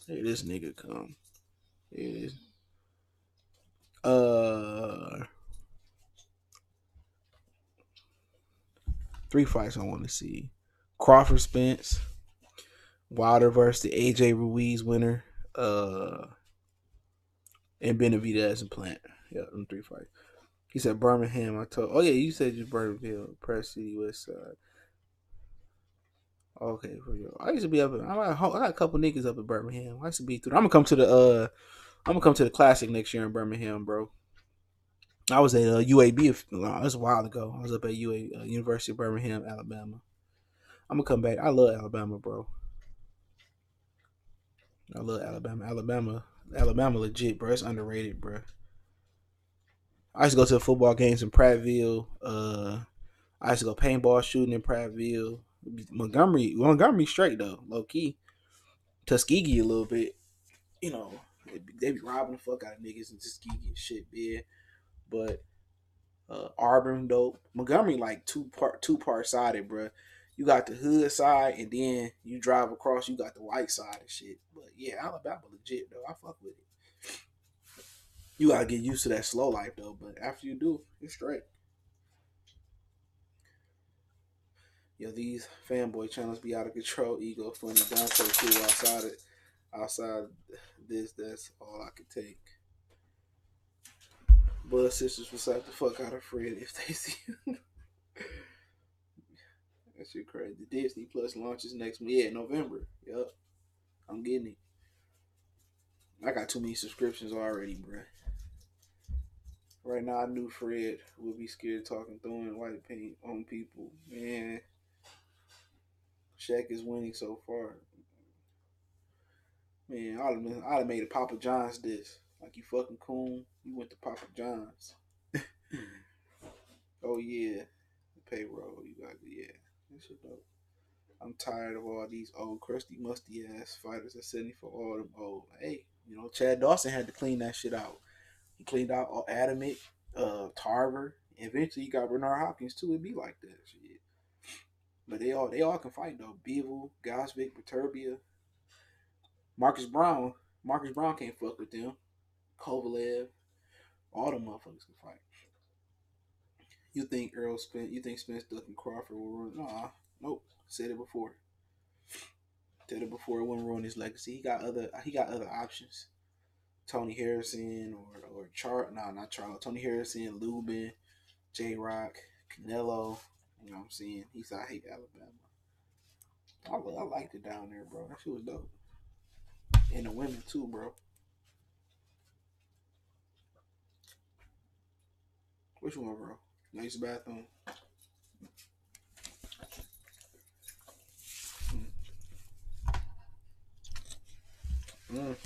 Speaker 1: Here this nigga come. Here it is. Uh, 3 fights I want to see. Crawford Spence. Wilder versus the AJ Ruiz winner. And Benavidez and Plant. Yeah, them 3 fights. He said Birmingham. I told. Oh yeah, you said you Birmingham, Press City, West Side. Okay, for you. I used to be up. I got a couple niggas up in Birmingham. I used to be through. I'm gonna come to the. I'm gonna come to the Classic next year in Birmingham, bro. I was at UAB. It was a while ago. I was up at University of Birmingham, Alabama. I'm gonna come back. I love Alabama, bro. I love Alabama. Alabama, legit, bro. It's underrated, bro. I used to go to the football games in Prattville. I used to go paintball shooting in Prattville. Montgomery straight though, low key. Tuskegee a little bit. You know, they be robbing the fuck out of niggas in Tuskegee and shit, man. But Auburn dope. Montgomery like two part sided, bro. You got the hood side, and then you drive across. You got the white side and shit. But yeah, Alabama legit though. I fuck with it. You gotta get used to that slow life though. But after you do, it's straight. Yo, these fanboy channels be out of control. Ego, funny, Dante too. Outside this, that's all I could take. Blood sisters will slap the fuck out of Fred if they see him. That shit crazy. The Disney Plus launches next month. Yeah, November. Yup. I'm getting it. I got too many subscriptions already, bruh. Right now, I knew Fred would be scared talking throwing white paint on people. Man, Shaq is winning so far. Man, I'd have made a Papa John's dish. Like, you fucking coon, you went to Papa John's. Oh, yeah. The payroll, you got yeah. That shit dope. I'm tired of all these old crusty musty ass fighters that sent me for all them old. Hey, Chad Dawson had to clean that shit out. He cleaned out all Adamant, Tarver. Eventually, you got Bernard Hopkins too. It'd be like that shit. But they all can fight though. Bevel, Gosvick, Perturbia, Marcus Brown. Marcus Brown can't fuck with them. Kovalev, all them motherfuckers can fight. You think Earl Spence? You think Spence Duck Crawford will run? Nah, nope. Said it before. Said it before. It wouldn't ruin his legacy. He got other options. Tony Harrison or not Charlo. Tony Harrison, Lubin, J Rock, Canelo. You know what I'm saying? I hate Alabama. I liked it down there, bro. That shit was dope. And the women too, bro. Which one, bro? Nice bathroom. Mm.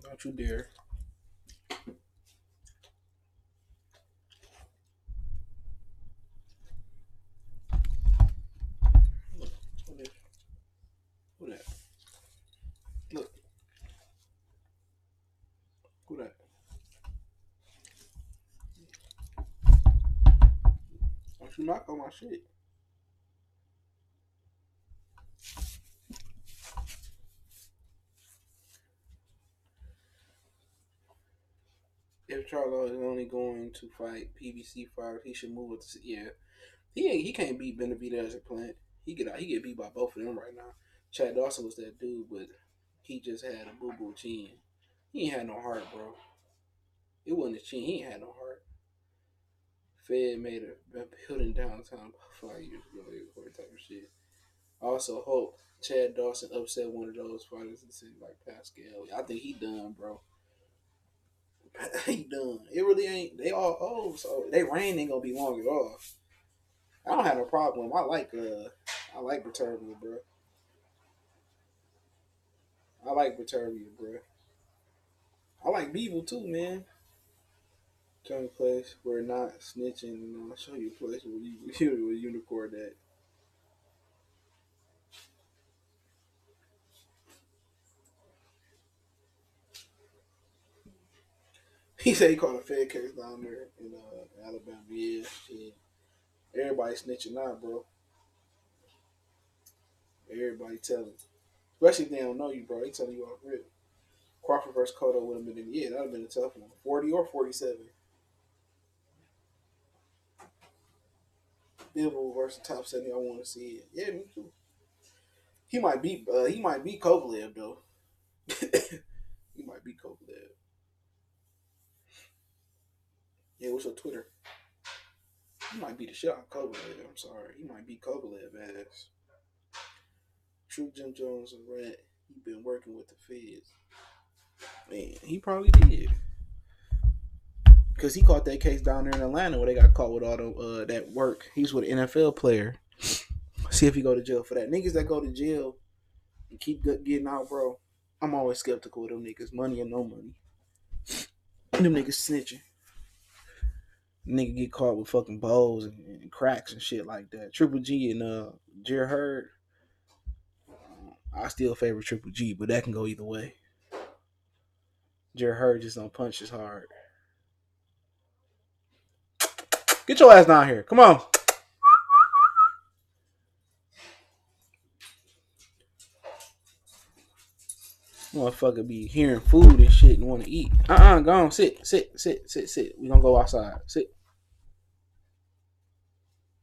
Speaker 1: Don't you dare. Look, who that? Look, who that? Don't you knock on my shit. If Charlo is only going to fight PBC fighters, he should move it to yeah. He can't beat Benavidez or Plant. He get beat by both of them right now. Chad Dawson was that dude, but he just had a boo boo chin. He ain't had no heart, bro. It wasn't a chin. He ain't had no heart. Fed made a building downtown 5 years ago or type of shit. I also hope Chad Dawson upset one of those fighters in the city like Pascal. I think he done, bro. He done. It really ain't. They all old, so they reign ain't gonna be long at all. I don't have no problem. I like Bataria, bro. I like Bataria, bro. I like Beeble too, man. Trying to place where not snitching. I'll show you a place where you where unicorn that. He said he caught a fed case down there in Alabama. Yeah, shit. Everybody snitching out, bro. Everybody telling. Especially if they don't know you, bro. They telling you off rip. Crawford versus Cotto would have been, yeah, that would have been a tough one. 40 or 47. Billboard versus top 70. I want to see it. Yeah, me too. He might beat Kovalev though. He might beat Kovalev. Yeah, what's your Twitter? He might beat the shit out of Kovalev. I'm sorry. He might beat Kovalev ass. True Jim Jones and Rat. He been working with the feds. Man, he probably did. Because he caught that case down there in Atlanta where they got caught with all the that work. He's with an NFL player. See if he go to jail for that. Niggas that go to jail and keep getting out, bro. I'm always skeptical of them niggas. Money or no money. Them niggas snitching. Nigga get caught with fucking bows and cracks and shit like that. Triple G and Jer Hurd. I still favor Triple G, but that can go either way. Jer Hurd just don't punch as hard. Get your ass down here. Come on. Motherfucker be hearing food and shit and want to eat. Go on. Sit. We gonna go outside. Sit.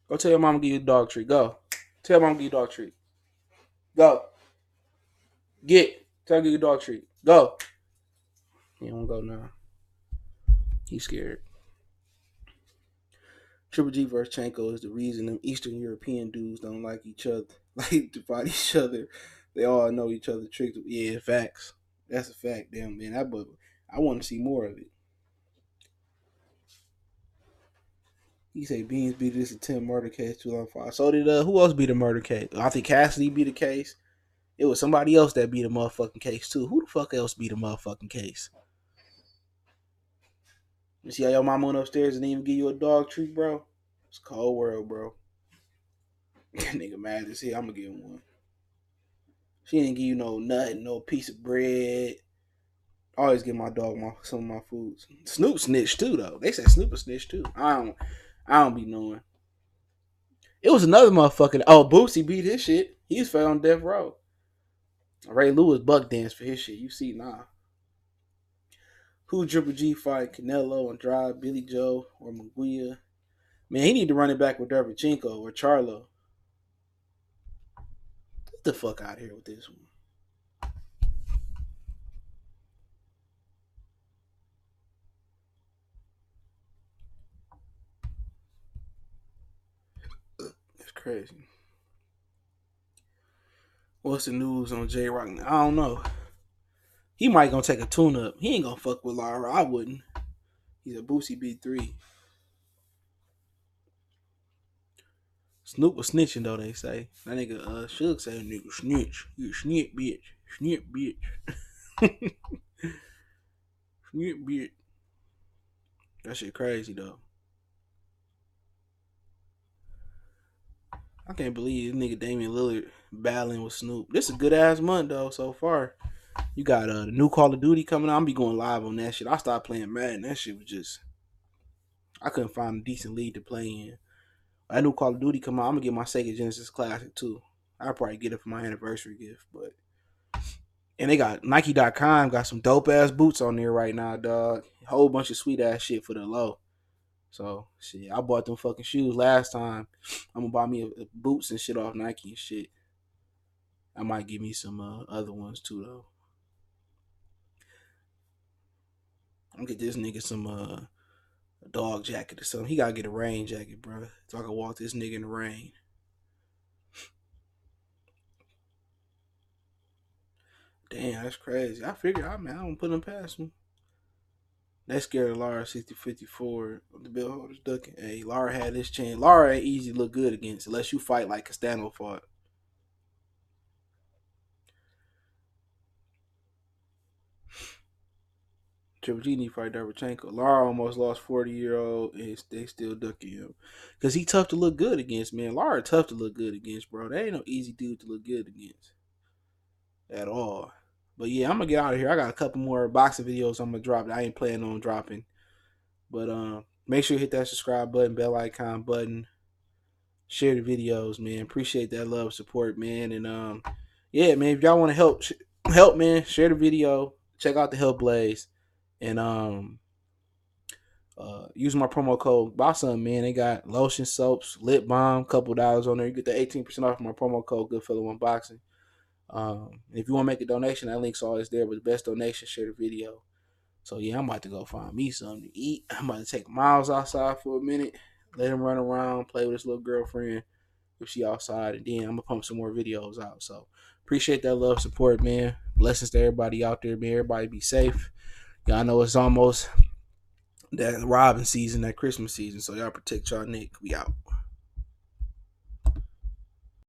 Speaker 1: Go tell your mama give you a dog treat. Go. Tell mama give you a dog treat. Go. Get. Tell her give you a dog treat. Go. He don't go now. He's scared. Triple G versus Chanko is the reason them Eastern European dudes don't like each other, like to fight each other. They all know each other tricks. Yeah, facts. That's a fact. Damn, man. I want to see more of it. He say Beans beat this attempt murder case 2005. So did who else beat a murder case? I think Cassidy beat a case. It was somebody else that beat a motherfucking case too. Who the fuck else beat a motherfucking case? You see how your mama went upstairs and didn't even give you a dog treat, bro? It's a cold world, bro. That nigga mad as hell. I'm gonna give him one. She didn't give you no nut, no piece of bread. I always give my dog some of my foods. Snoop snitched too, though. They said Snoop a snitch too. I don't be knowing. It was another motherfucker. Oh, Boosie beat his shit. He's fell on death row. Ray Lewis buck danced for his shit. You see, nah. Who Triple G fight? Canelo, Andrade, Billy Joe, or Munguia? Man, he need to run it back with Derevianchenko or Charlo. Get the fuck out of here with this one. It's crazy. What's the news on J Rock? I don't know. He might gonna take a tune up. He ain't gonna fuck with Lara. I wouldn't. He's a Boosie B3. Snoop was snitching though, they say. That nigga Suge say nigga snitch. You snitch bitch. Snitch bitch. Snitch bitch. That shit crazy though. I can't believe this nigga Damian Lillard battling with Snoop. This is a good ass month though so far. You got the new Call of Duty coming out. I'm be going live on that shit. I stopped playing Madden. That shit was just I couldn't find a decent league to play in. That new Call of Duty come out, I'm gonna get my Sega Genesis Classic too. I'll probably get it for my anniversary gift, but and they got Nike.com got some dope ass boots on there right now, dog. A whole bunch of sweet ass shit for the low. So shit, I bought them fucking shoes last time. I'm gonna buy me boots and shit off Nike and shit. I might give me some other ones too though. I'm gonna get this nigga some dog jacket or something. He gotta get a rain jacket, bro. So I can walk this nigga in the rain. Damn, that's crazy. I figured, I don't put him past him. They scared of Lara 60-54. The belt holders ducking. Hey, Lara had this chance. Lara ain't easy to look good against unless you fight like Castano fought. Triple G need to fight Derevianchenko. Lara almost lost 40-year-old and they still ducking him. Because he tough to look good against, man. Lara tough to look good against, bro. They ain't no easy dude to look good against. At all. But yeah, I'm gonna get out of here. I got a couple more boxing videos I'm gonna drop that I ain't planning on dropping. But make sure you hit that subscribe button, bell icon button, share the videos, man. Appreciate that love, support, man. And yeah, man, if y'all want to help, man, share the video, check out the Help Blaze, and use my promo code. Buy something, man. They got lotion, soaps, lip balm, couple dollars on there. You get the 18% off my promo code. Goodfellow Unboxing. If you want to make a donation, that link's always there. But the best donation, share the video. So yeah, I'm about to go find me something to eat. I'm about to take Miles outside for a minute, let him run around, play with his little girlfriend if she outside, and then I'm gonna pump some more videos out. So appreciate that love, support, man. Blessings to everybody out there, man. Everybody be safe. Y'all know it's almost that robbing season, that Christmas season. So y'all protect y'all neck. We out.